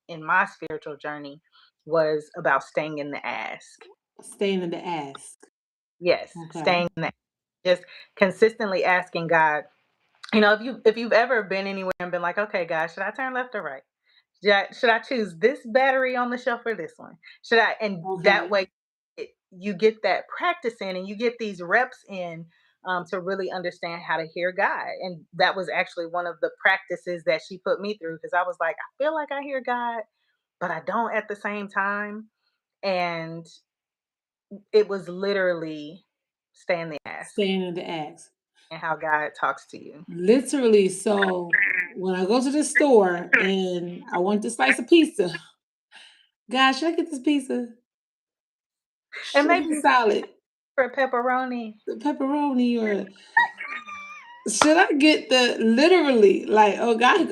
in my spiritual journey was about staying in the ask. staying in the ask. Yes, Okay. staying in the just consistently asking God. If you've ever been anywhere and been like, okay, God, should I turn left or right? Should I choose this battery on the shelf or this one? Should I? And that Okay. way, you get that practice in, and you get these reps in to really understand how to hear God. And that was actually one of the practices that she put me through because I was like, I feel like I hear God, but I don't at the same time. And it was literally stay in the ask Staying in the ask. and how God talks to you. Literally. So when I go to the store and I want to slice of pizza, God, should I get this pizza? And Should I get the maybe salad, for pepperoni. the pepperoni, or should I get the literally like, oh God,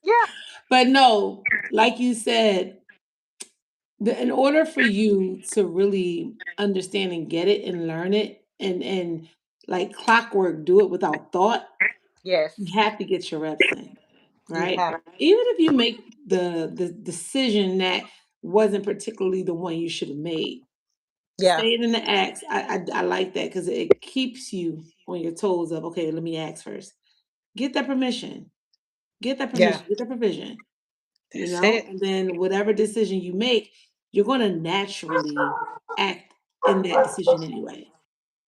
Yeah, but no, like you said, in order for you to really understand and get it and learn it and like clockwork do it without thought, yes, you have to get your reps in, you right? have. Even if you make the decision that wasn't particularly the one you should have made, Yeah, staying in the acts, I like that because it keeps you on your toes of okay, let me ask first. Get that permission. Get that yeah, permission. Get that provision. that's it. And then whatever decision you make, you're going to naturally act in that decision anyway,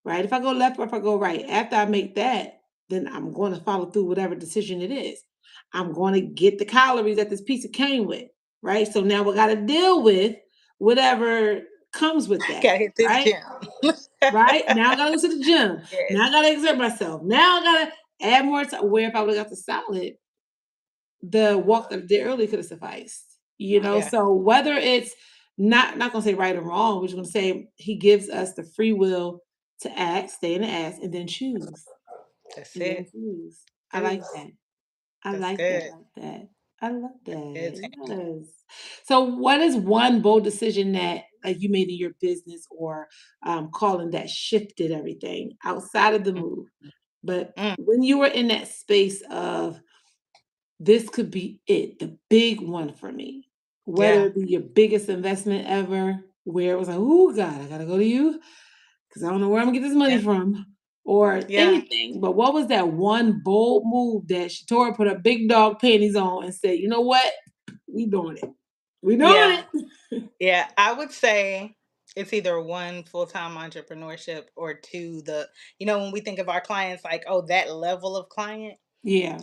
right? If I go left or if I go right, after I make that, then I'm going to follow through whatever decision it is. I'm going to get the calories that this pizza came with, right? So now we got to deal with whatever comes with that, Gotta hit this right? gym. Right? Now I got to go to the gym. Yes. Now I got to exert myself. Now I got to add more time. Where if I would have got the salad, the walk that I did earlier could have sufficed. Yeah, So whether it's not gonna say right or wrong, we're just gonna say he gives us the free will to act, stay in the ask, and then choose. that's And then it. choose. I like Choose. that. I That's like that, good. like that. I love Good. that. Yes. So what is one bold decision that like you made in your business or calling that shifted everything outside of the move? But Mm, when you were in that space of this could be it, the big one for me. Whether yeah, it be your biggest investment ever, where it was like, "Oh God, I gotta go to you because I don't know where I'm gonna get this money yeah, from," or yeah, anything. But what was that one bold move that Shatora put her big dog panties on and said, "You know what? We doing it. We doing yeah, it." yeah. I would say it's either one, full-time entrepreneurship, or two, when we think of our clients like, oh, that level of client. Yeah.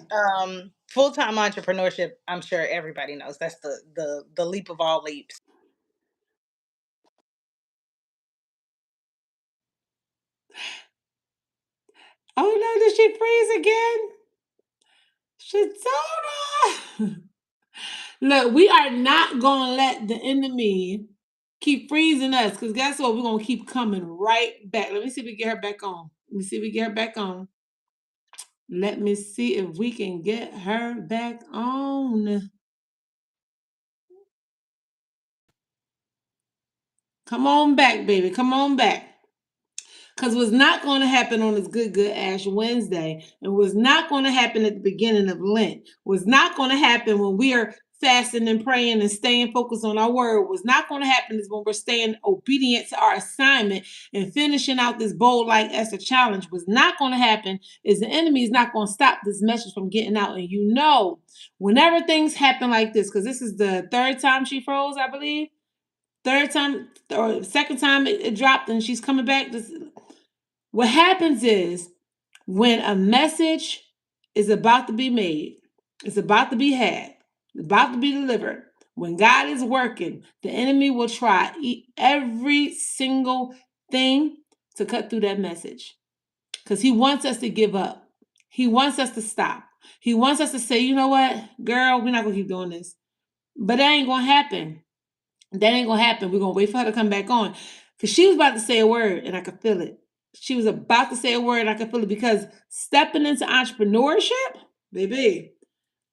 Full-time entrepreneurship, I'm sure everybody knows that's the leap of all leaps. Oh no, did she freeze again? Shatora. Look, we are not gonna let the enemy keep freezing us because guess what? We're gonna keep coming right back. Let me see if we get her back on. Let me see if we get her back on. Let me see if we can get her back on. Come on back, baby. Come on back. Because what's not going to happen on this good Ash Wednesday, and what's not going to happen at the beginning of Lent, what's not going to happen when we are fasting and praying and staying focused on our word, what's not going to happen is when we're staying obedient to our assignment and finishing out this bold like Esther challenge. What's not going to happen is the enemy is not going to stop this message from getting out. And whenever things happen like this, because this is the third time she froze, I believe. third time or second time it dropped and she's coming back. What happens is when a message is about to be made, it's about to be had, it's about to be delivered. When God is working, the enemy will try every single thing to cut through that message because he wants us to give up. He wants us to stop. He wants us to say, you know what, girl, we're not going to keep doing this. But that ain't going to happen. That ain't going to happen. We're going to wait for her to come back on because she was about to say a word and I could feel it. She was about to say a word and I could feel it because stepping into entrepreneurship, baby,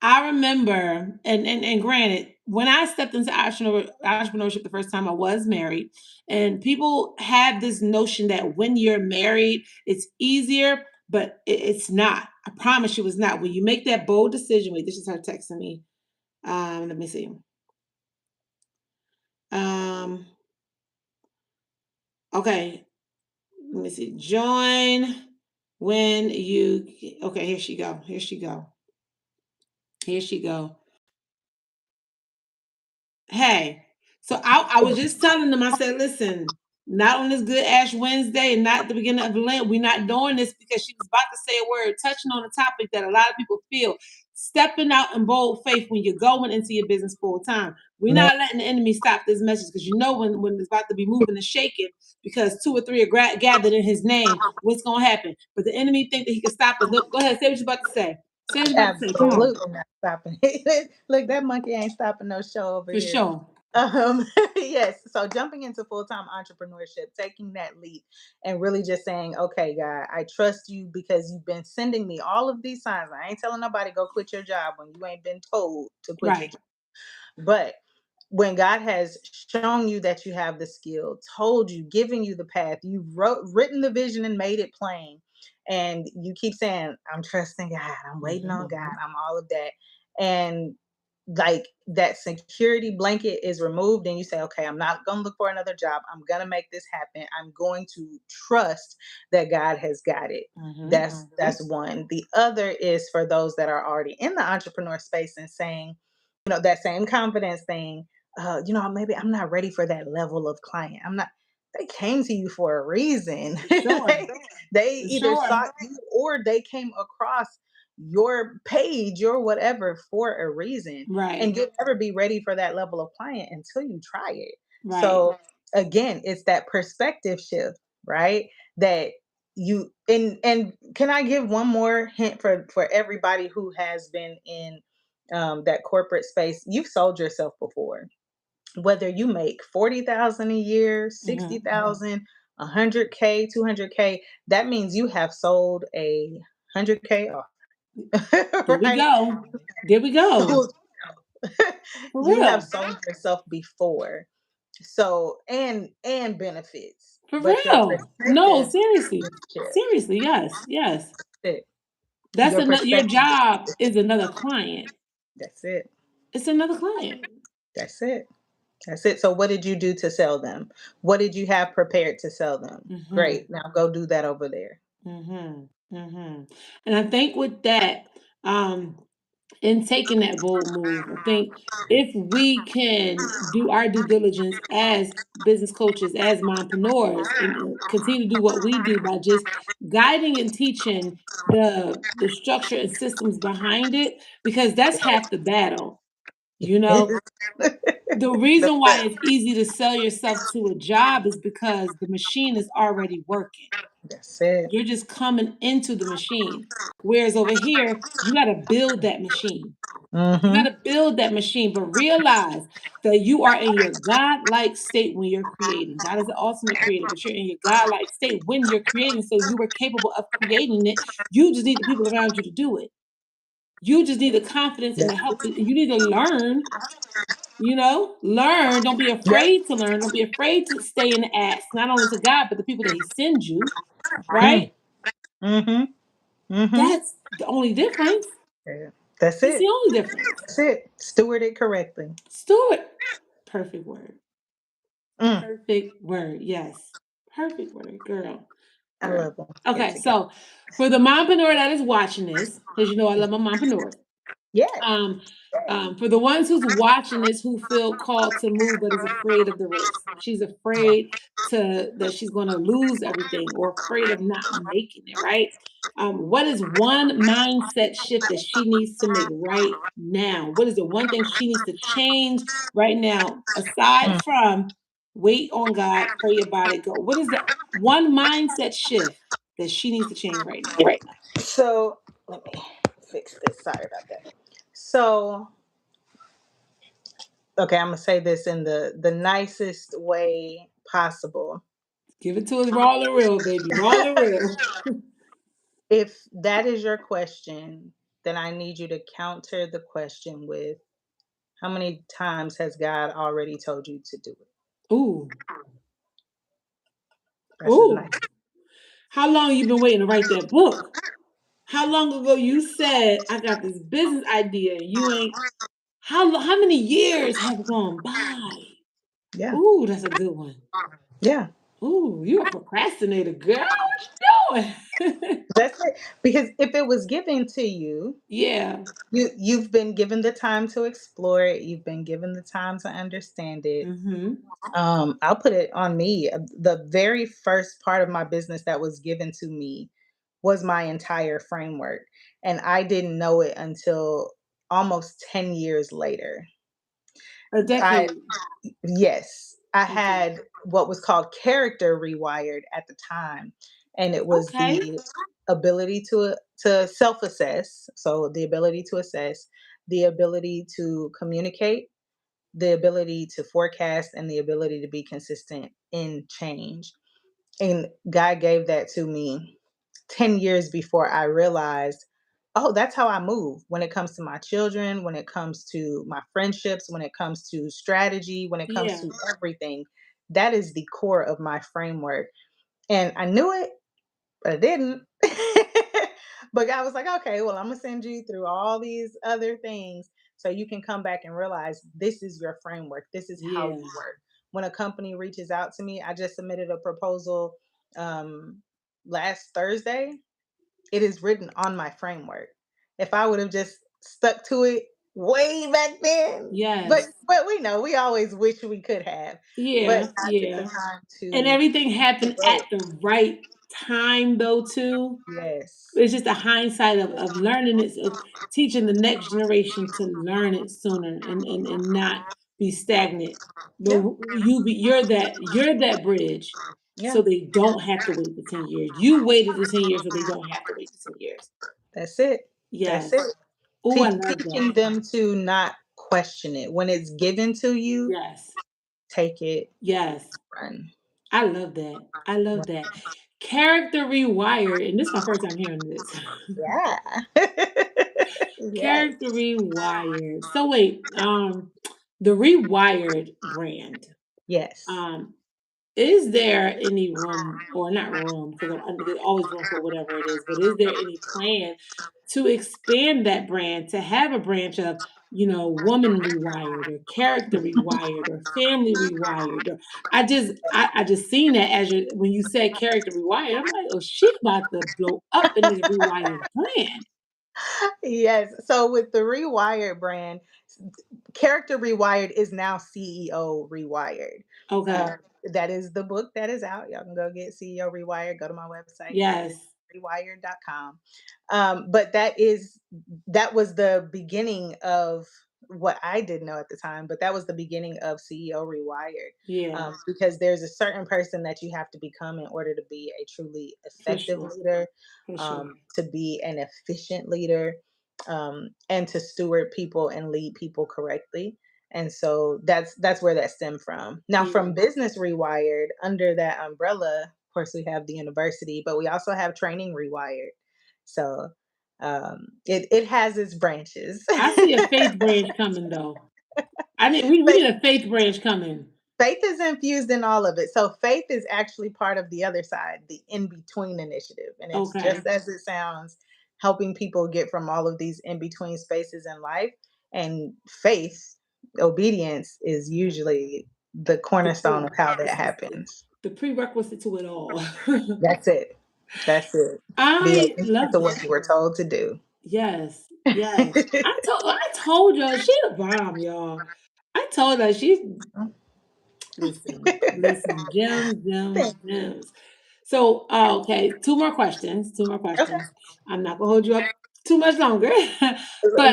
I remember, and granted, when I stepped into entrepreneurship the first time, I was married, and people have this notion that when you're married, it's easier, but it's not. I promise you, it's not. When you make that bold decision, wait, this is her texting me. Let me see. Um, okay, let me see. Join when you. Okay, here she go. Here she go. Here she go. Hey, so I was just telling them, I said, listen, not on this good Ash Wednesday and not the beginning of Lent. We're not doing this because she was about to say a word, touching on a topic that a lot of people feel. Stepping out in bold faith when you're going into your business full time. We're Man, not letting the enemy stop this message because you know when it's about to be moving and shaking because two or three are gathered in his name, what's going to happen? But the enemy think that he can stop us. Go ahead, say what you're about to say. Say what you're about to say. Come on. absolutely not stopping. Look, that monkey ain't stopping no show over For here. sure. Yes. So jumping into full time entrepreneurship, taking that leap and really just saying, okay, God, I trust you because you've been sending me all of these signs. I ain't telling nobody go quit your job when you ain't been told to quit your Right. job. But when God has shown you that you have the skill, told you, given you the path, you've written the vision and made it plain, and you keep saying, I'm trusting God, I'm waiting on God, Mhm. I'm all of that. And like that security blanket is removed, and you say, okay, I'm not going to look for another job. I'm going to make this happen. I'm going to trust that God has got it. Mhm. That's one. The other is for those that are already in the entrepreneur space and saying, that same confidence thing, maybe I'm not ready for that level of client. I'm not. They came to you for a reason. For sure. They For either sure. sought you or they came across your page or whatever for a reason. And Right. you'll never be ready for that level of client until you try it. Right. So again, it's that perspective shift, right? That you and can I give one more hint for everybody who has been in that corporate space? You've sold yourself before, whether you make 40,000 a year, Mhm. 60,000, 100K, 200K. That means you have sold a 100K off, There we right? go. There we go. So For you have real. sold yourself before. So and benefits, For but your real. No, perspective seriously. shift. Seriously, yes. Yes. It. That's Your another your perspective. job is another client. That's it. It's another client. That's it. That's it. So what did you do to sell them? What did you have prepared to sell them? Mhm. Great. Now go do that over there. Mhm. Mhm. And I think with that, in taking that bold move, I think if we can do our due diligence as business coaches, as mompreneurs, and continue to do what we do by just guiding and teaching the structure and systems behind it, because that's half the battle. You know, the reason why it's easy to sell yourself to a job is because the machine is already working. That's it. You're just coming into the machine. Whereas over here, you got to build that machine. You Mm-hmm. gotta build that machine, but realize that you are in your God-like state when you're creating. God is the ultimate creator, but you're in your God-like state when you're creating, so you were capable of creating it. You just need the people around you to do it. You just need the confidence and Yep. the help. You need to learn, learn. Don't be Yep. afraid to learn. Don't be afraid to stay in the ask, not only to God, but the people that He sends you, Mm. right? Mm-hmm. Mm-hmm. That's the only difference. Yeah. That's That's the it. only difference. That's it. Steward it correctly. Stewart, perfect word. Mm. Perfect word, yes. Perfect word, girl, I girl. love when we get Okay, together. so for the mompreneur that is watching this, because you know I love my mompreneurs. Yes. Um, for the ones who's watching this who feel called to move but is afraid of the risk. She's afraid to that she's going to lose everything or afraid of not making it, right? What is one mindset shift that she needs to make right now? What is the one thing she needs to change right now aside Mm. from wait on God, pray about it, go? What is the one mindset shift that she needs to change right now? Right. So let me fix this. Sorry about that. So okay, I'm gonna say this in the nicest way possible. Give it to us raw and real, baby. Raw and real. If that is your question, then I need you to counter the question with how many times has God already told you to do it? Ooh. That's as nice. Ooh. How long you been waiting to write that book? How long ago you said I got this business idea? You ain't how many years have gone by? Yeah. Ooh, that's a good one. Yeah. Ooh, you a procrastinator, girl. What you doing? That's it. Because if it was given to you, Yeah. you've been given the time to explore it, you've been given the time to understand it. Mm-hmm. I'll put it on me. The very first part of my business that was given to me was my entire framework. And I didn't know it until almost 10 years later. A I decade. Yes, I Okay. had what was called character rewired at the time, and it was Okay. the ability to self-assess, so the ability to assess, the ability to communicate, the ability to forecast, and the ability to be consistent in change. And God gave that to me 10 years before I realized, oh, that's how I move when it comes to my children, when it comes to my friendships, when it comes to strategy, when it comes Yeah. to everything. That is the core of my framework. And I knew it, but I didn't. But God was like, okay, well, I'm going to send you through all these other things so you can come back and realize this is your framework. This is how you Yeah. work. When a company reaches out to me, I just submitted a proposal um, last Thursday. It is written on my framework. If I would have just stuck to it way back then, but Yes. we know we always wish we could have, but Yeah. God took the Yeah. time And to everything happened grow at it. the right time though too. Yes. It's just a hindsight of learning it, of teaching the next generation to learn it sooner and not be stagnant. But Yeah. you're that bridge, Yeah. so they don't have to wait the 10 years. You waited the 10 years, so they don't have to wait the 10 years. That's it. That's Yes. it. Oh, I love that. Teaching them to not question it. When it's given to you, Yes. take it, Yes. run. I love that. I love that. Character rewired, and this is my first time hearing this. Yeah. Yes. Character rewired. So wait, the rewired brand. Yes. Um, is there any room, or not room, because there's always room for whatever it is, but is there any plan to expand that brand to have a branch of, woman rewired or character rewired or family rewired? Or I just seen that as when you said character rewired, I'm like, oh, she about to blow up in this rewired brand. Yes. So with the Rewired brand, Character Rewired is now CEO Rewired. Okay. That is the book that is out. Y'all can go get CEO Rewired. Go to my website, Yes. rewired.com. But that was the beginning of what I didn't know at the time, but that was the beginning of CEO Rewired. Yeah. Because there's a certain person that you have to become in order to be a truly For effective sure. leader, For sure. to be an efficient leader, and to steward people and lead people correctly. And so that's where that stemmed from. Now, Yeah. from Business Rewired, under that umbrella, of course, we have the university, but we also have Training Rewired. So it has its branches. I see a faith branch coming though. We But need a faith branch coming. faith is infused in all of it. So faith is actually part of the other side, the in between initiative. And it's just Okay. as it sounds, helping people get from all of these in between spaces in life. And faith, obedience is usually the The cornerstone of how that prerequisite, happens. the prerequisite to it all. That's it. That's it. Be I obedient love to that. what you were told to do. Yes, yes. I told y'all she a bomb, y'all. I told her she's listen, listen, gems, gems, Thank you. gems. So, okay, 2 more questions, 2 more Okay. questions. I'm not gonna hold you up too much longer, but, Look,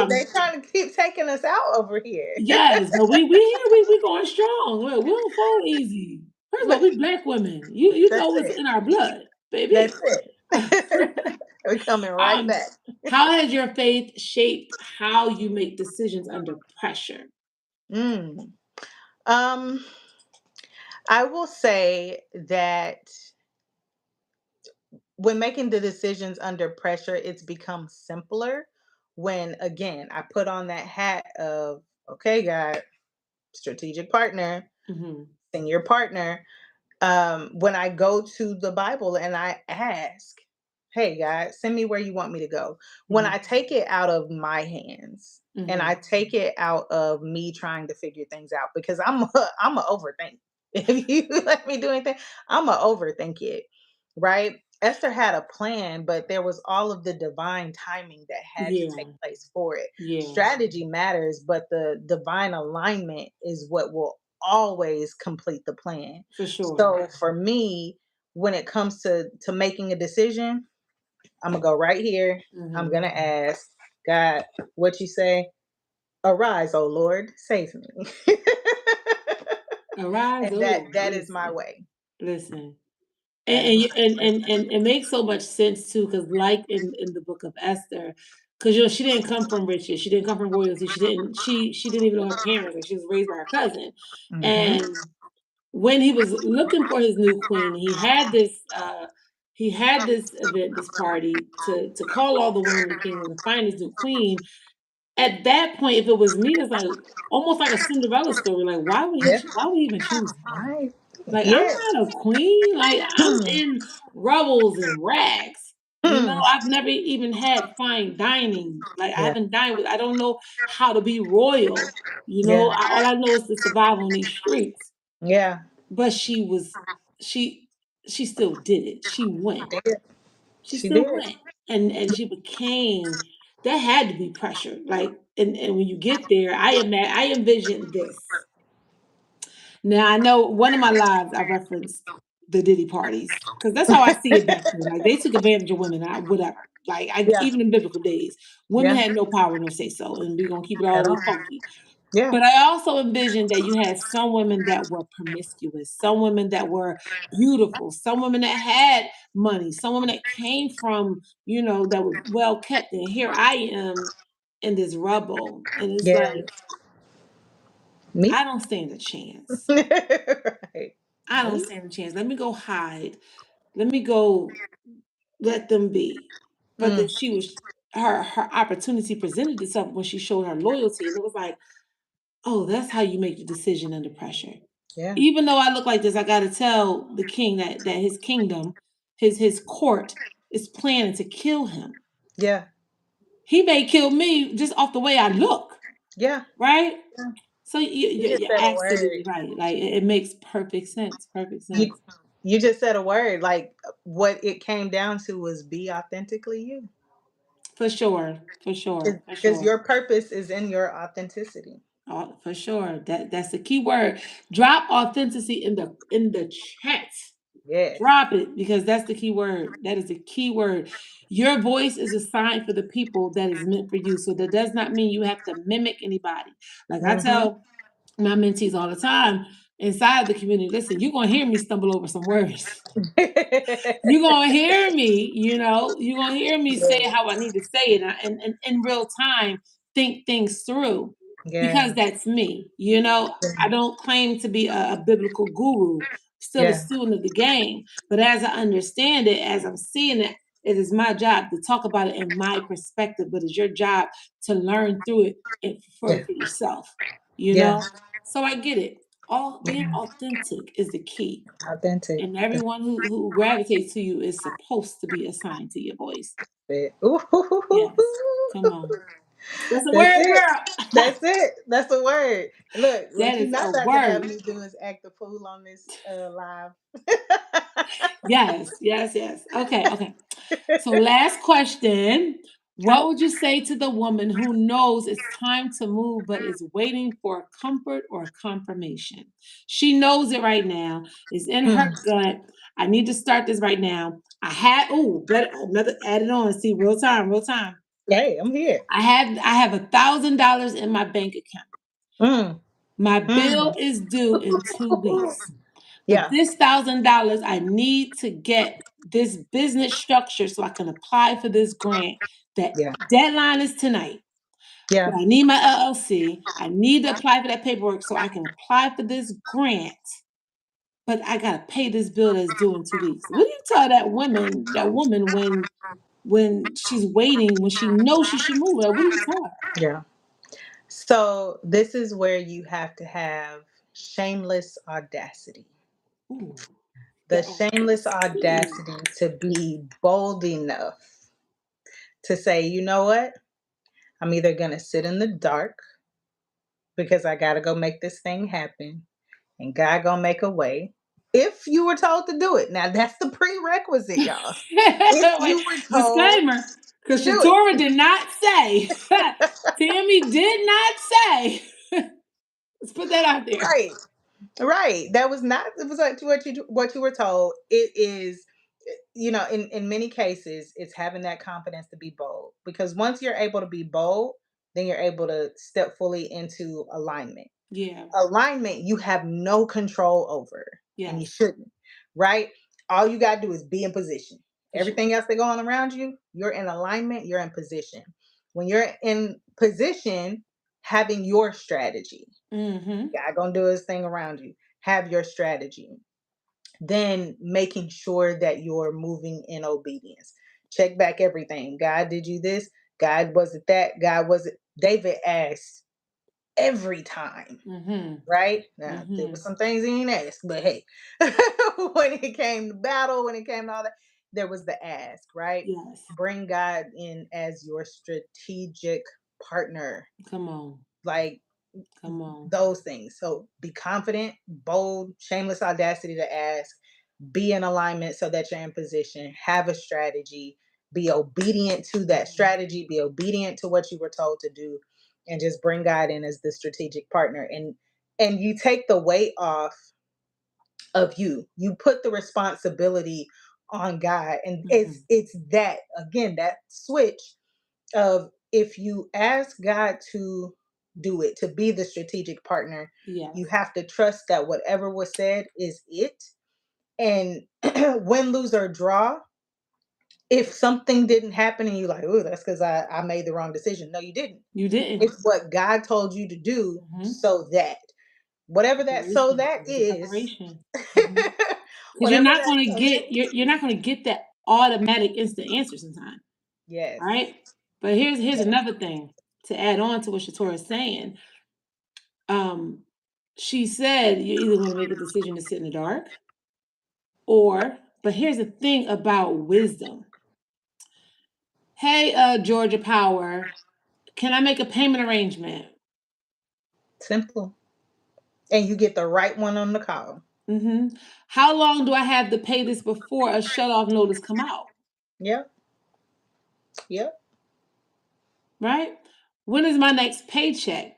they trying to keep taking us out over here. yes, but we here, we going strong. We don't fold easy. First of all, Look, we Black women. You that's know it's it. in our blood, That's baby. it. We're coming right Um, back. how has your faith shaped how you make decisions under pressure? Mm. Um, I will say that when making the decisions under pressure, it's become simpler when, again, I put on that hat of, okay, God, strategic partner, Mhm. senior partner. When I go to the Bible and I ask, hey, God, send me where you want me to go. When Mhm. I take it out of my hands and I Mhm. take it out of me trying to figure things out, because I'm a overthink. If you let me do anything, I'm a overthink it, right? Esther had a plan, but there was all of the divine timing that had to take Yeah. place for it. Yeah. Strategy matters, but the divine alignment is what will always complete the plan. For sure. So for me, when it comes to making a decision, I'm gonna go right here. I'm Mhm. gonna ask God, what you say? Arise, O Lord, save me. Arise, And oh Lord. that is my Listen. way. Listen. That is my And it makes so much sense too, because like in the book of Esther, because she didn't come from riches, she didn't come from royalty, she didn't even know her parents, like she was raised by her cousin. hmm And when he was looking for his new queen, he had this event, this party to call all the women in the kingdom to find his new queen. At that point, if it was me, it's like almost like a Cinderella story. Like, Yeah. why would he even choose me? Right. Like, I'm Yeah. not a queen. Like, I'm in rubbles and rags. You know, I've never even had fine dining. Like, I Yeah. haven't dined with. I don't know how to be royal. You know, Yeah. all I know is to survive on these streets. Yeah. But she she still did it. She She went. did. She She still did. went, and she became. There had to be pressure. Like, and when you get there, I envisioned this. Now I know one of my lives I referenced the Diddy parties because that's how I see it back then. Like they took advantage of women, whatever. Like Yeah. even in biblical days, women Yeah. had no power nor say so, and we're gonna keep it all At the way all. funky. Yeah. But I also envisioned that you had some women that were promiscuous, some women that were beautiful, some women that had money, some women that came from, that was well kept. And here I am in this rubble. And it's Yeah. like, Me? I don't stand a chance. Right. I don't Me? stand a chance. Let me go hide. Let me go let them be. But then Mm. her opportunity presented itself when she showed her loyalty. And it was like, oh, that's how you make the decision under pressure. Yeah. Even though I look like this, I gotta tell the king that his kingdom, his court is planning to kill him. Yeah. He may kill me just off the way I look, Yeah. right? Yeah. So You just you're said a word. absolutely right. Like it makes perfect sense. Perfect You sense. you just said a word. Like what it came down to was be authentically you. For sure. For sure. For Because sure. your purpose is in your authenticity. For sure. That's the key word. Drop authenticity in the chat. Yes. Drop it because that's the key word. That is the key word. Your voice is a sign for the people that is meant for you. So that does not mean you have to mimic anybody. Like I hmm tell my mentees all the time inside the community, listen, you're gonna hear me stumble over some words. You're gonna hear me, you're gonna hear me say it Yeah. how I need to say it and in real time think things through because Yeah. that's me. I don't claim to be a biblical guru, still a Yeah. student of the game, but as I understand it, as I'm seeing it, it is my job to talk about it in my perspective, but it's your job to learn through it and for Yeah. it for yourself, you Yeah. know? So I get it. All being Yeah. authentic is the key. Authentic. And That's everyone who gravitates to you is supposed to be assigned to your voice. it. Ooh, hoo, hoo, hoo, Yes. Come hoo. on. That's a That's word, it. girl. That's it. That's the word. Look, That what you're is not a about to have word. me do is act a fool on this live. Yes, yes, yes. Okay, okay. So last question. What would you say to the woman who knows it's time to move but is waiting for comfort or confirmation? She knows it right now. It's in her Hmm. gut. I need to start this right now. I had better another add it on. See, real time, real time. Hey, I'm here. I have $1,000 in my bank account. Mm. My Mm. bill is due in 2 weeks. But Yeah, this $1,000, I need to get this business structure so I can apply for this grant. That yeah, deadline is tonight. But yeah, I need my LLC. I need to apply for that paperwork so I can apply for this grant. But I gotta pay this bill that's due in 2 weeks. What do you tell that woman when she's waiting, when she knows she should move? Like, what do you tell her? yeah. So this is where you have to have shameless audacity. Ooh, The the shameless audacity. audacity to be bold enough to say, you know what? I'm either going to sit in the dark because I got to go make this thing happen and God going to make a way. If you were told to do it. Now that's the prerequisite, y'all. If Wait, you were told disclaimer, to because do it. Shatora did not say. Tammy did not say. Let's put that out there. Right. Right. That was not, it was like what you were told. It is, in many cases it's having that confidence to be bold, because once you're able to be bold, then you're able to step fully into alignment. Yeah. Alignment you have no control over, and you Yes. shouldn't. Right? All you got to do is be in position. For sure. Everything else that going on around you, you're in alignment, you're in position. When you're in position, having your strategy, Mm-hmm. God gonna do his thing around you. Have your strategy. Then making sure that you're moving in obedience. Check back everything. God, did you this? God, was it that? God, was it? David asked every time, Mm-hmm. right? Now, there Mm-hmm. were some things he didn't ask, but hey, when it came to battle, when it came to all that, there was the ask, right? Yes. Bring God in as your strategic partner. Come on. Like, Come on. those things. So be confident, bold, shameless audacity to ask, be in alignment so that you're in position, have a strategy, be obedient to that strategy, be obedient to what you were told to do, and just bring God in as the strategic partner. And you take the weight off of you. You put the responsibility on God. And Mm-hmm. it's that, again, that switch of, if you ask God to do it, to be the strategic partner, Yes. you have to trust that whatever was said is it. And win, lose, or draw, if something didn't happen and you're like, oh, that's because I made the wrong decision. No, you didn't. You didn't. It's what God told you to do, Mm-hmm. so that whatever that so Preparation. that It was a is, preparation. Mm-hmm. Because you're whatever not that going to so get that you're not going to get that automatic instant answer sometimes. yes. All right. But here's Yes. another thing to add on to what Shatora is saying. Um, she said you're either going to make a decision to sit in the dark, or, but here's the thing about wisdom. Hey, Georgia Power, can I make a payment arrangement? Simple. And you get the right one on the call. Hmm. How long do I have to pay this before a shut off notice come out? Yep. Yep. Right? When is my next paycheck?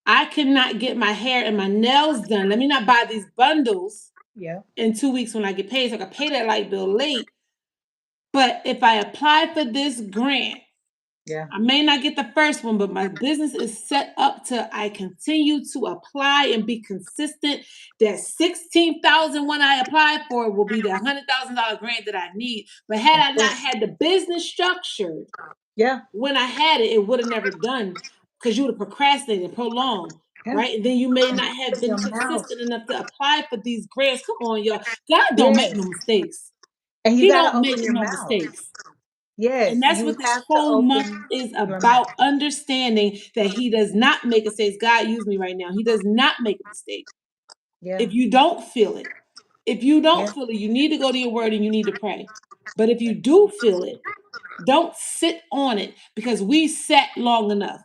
I cannot get my hair and my nails done. Let me not buy these bundles Yep. in 2 weeks when I get paid, so I can pay that light bill late. But if I apply for this grant, Yeah. I may not get the first one, but my business is set up to I continue to apply and be consistent. That 16,000 when I apply for will be the $100,000 grant that I need. But had That's I not it. had the business structured Yeah. when I had it, it would have never done, because you would have procrastinated and prolonged. Yeah. Right. And then you may And not have open been your mouth. consistent enough to apply for these grants. Come on, y'all. God don't make Yes. no mistakes. And you He got to don't open make your no mouth. mistakes. And Yes. that's You what this have to whole month open is your about, mouth. understanding that he does not make mistakes. God, use me right now. He does not make a mistake. Yeah. If you don't feel it, if you don't Yeah. feel it, you need to go to your word and you need to pray. But if you do feel it, don't sit on it, because we sat long enough.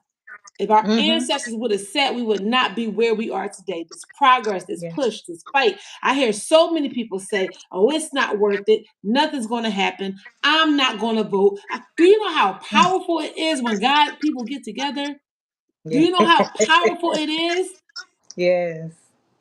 If our Mm-hmm. ancestors would have said, we would not be where we are today. This progress, this Yeah. push, this fight. I hear so many people say, oh, it's not worth it. Nothing's going to happen. I'm not going to vote. Do you know how powerful it is when God people get together? Do Yeah. you know how powerful it is? Yes.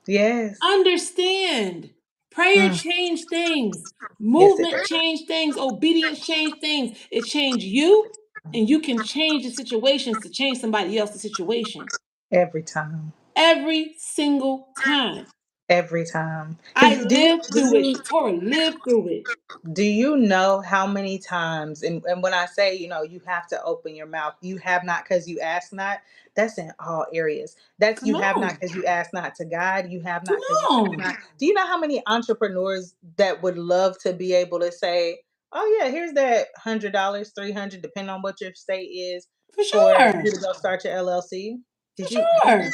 Yes. Understand. Prayer Mm. changed things. Yes, it Movement does. changed things. Obedience changed things. It changed you, and you can change the situations to change somebody else's situation Every time. every single time. Every time. I Do you lived do through it. you Shatora lived through it. Do you know how many times, and when I say, you have to open your mouth, you have not because you ask not, that's in all areas. That's Come you have not on. because you ask not to God, you have Come not because you ask on. not. Do you know how many entrepreneurs that would love to be able to say, oh yeah, here's that $100, 300, depending on what your state is, For for sure. you to go start your LLC? For Did you ask? sure.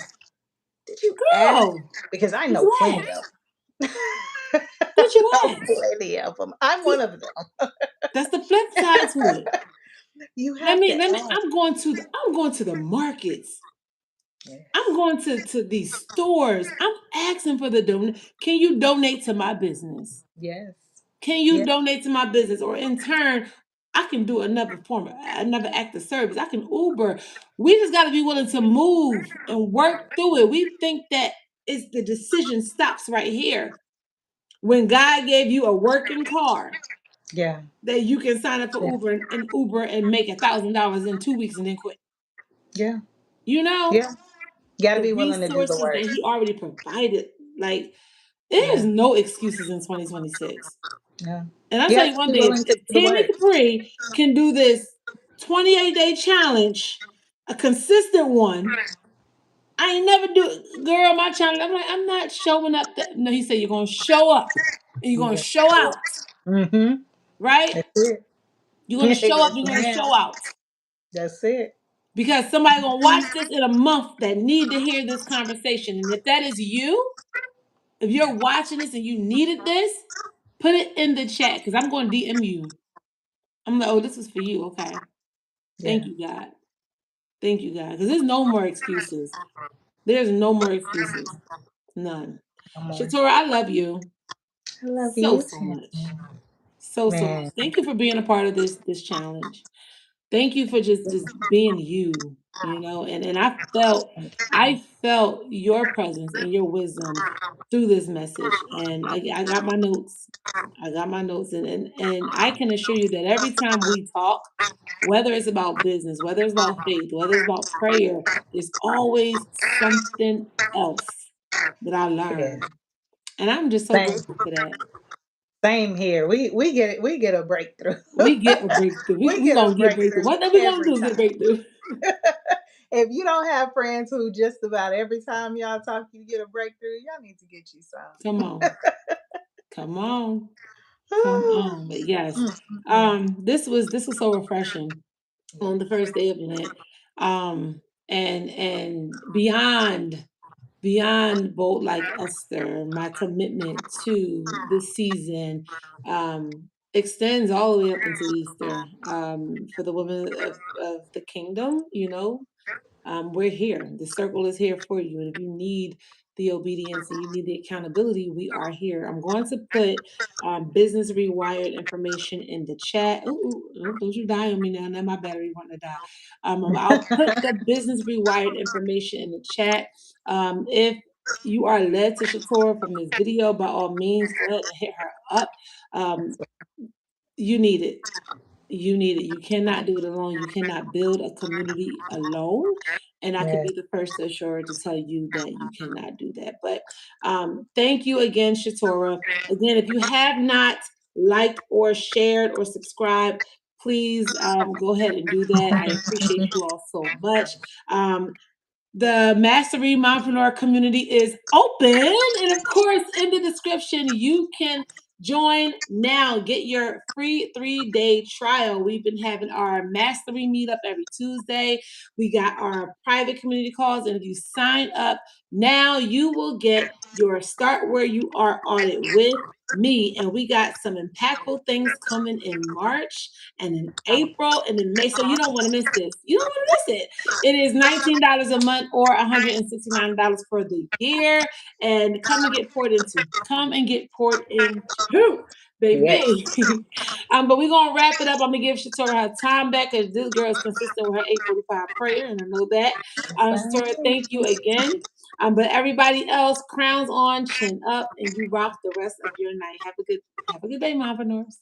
Did you ask? Girl, Because I did know you plenty ask? of them. Did you I know ask? plenty of them. I'm one See, of them. that's the flip side to it. You Let have me, to let me, ask. I'm going to the markets. I'm Yes. going to these stores. I'm asking for the donation. Can you donate to my business? Yes. Can you Yes. donate to my business? Or in turn, I can do another act of service. I can Uber. We just got to be willing to move and work through it. We think that it's the decision stops right here. When God gave you a working car Yeah. that you can sign up for Yeah. Uber and make $1,000 in 2 weeks and then quit. Yeah. You know, Yeah. You got to the be willing to do the resources that work. he already provided. Like, there's Yeah. no excuses in 2026. Yeah. And I'll You tell have you to one be thing, willing to if do the Tammy work. Capri can do this 28-day challenge, a consistent one, I ain't never do it. Girl, my challenge, I'm like, I'm not showing up. No, he said, you're going to show up and you're You going to got show to do it. out, Mm-hmm. right? That's it. You're going to show up, Yes, you're going to ma'am. show out. That's it. Because somebody going to watch this in a month that need to hear this conversation. And if that is you, if you're Yeah. watching this and you needed this, put it in the chat because I'm going to DM you. I'm like, oh, this is for you. Okay. Thank Yeah. you, God. Thank you, God. Because there's no more excuses. There's no more excuses. None. No more. Shatora, I love you I love so, you, so Tim. much. So, so much. Man. Thank you for being a part of this challenge. Thank you for just being you, and I felt your presence and your wisdom through this message. And I got my notes. I got my notes, and I can assure you that every time we talk, whether it's about business, whether it's about faith, whether it's about prayer, there's always something else that I Yeah. learn. And I'm just so Same. grateful for that. Same here. We get a breakthrough. We get a breakthrough. We We we get a gonna get breakthrough. breakthrough What are we gonna every do is get a time. breakthrough. If you don't have friends who just about every time y'all talk, you get a breakthrough, y'all need to get you Come some. on. Come on. Come on. But yes, Mm, mm, mm. this was so refreshing on the Yes. first day of Lent. And beyond Bold Like Esther, my commitment to this season extends all the way up into Easter. For the women of the kingdom, we're here. The circle is here for you. And if you need the obedience and you need the accountability, we are here. I'm going to put business rewired information in the chat. Ooh, don't you die on me now. Now my battery want to die. I'll put the business rewired information in the chat. If you are led to Shatora from this video, by all means, go ahead and hit her up. Um, you need it. You need it. You cannot do it alone. You cannot build a community alone. And I could Yes. be the first to assure to tell you that you cannot do that. But thank you again, Shatora. Again, if you have not liked or shared or subscribed, please go ahead and do that. I appreciate you all so much. Um, the Mastery Mompreneur community is open. And of course, in the description, you can join now. Get your free 3-day trial. We've been having our Mastery meetup every Tuesday. We got our private community calls. And if you sign up now, you will get your Start Where You Are audit with me. And we got some impactful things coming in March and in April and in May. So you don't want to miss this. You don't want to miss it. It is $19 a month or $169 for the year. And come and get poured into. Come and get poured into, Yes. baby. But we're gonna wrap it up. I'm gonna give Shatora her time back because this girl is consistent with her 8:45 prayer, and I know that. Shatora, thank you again. But everybody else, crowns on, chin up, and you rock the rest of your night. Have a good day, mompreneurs.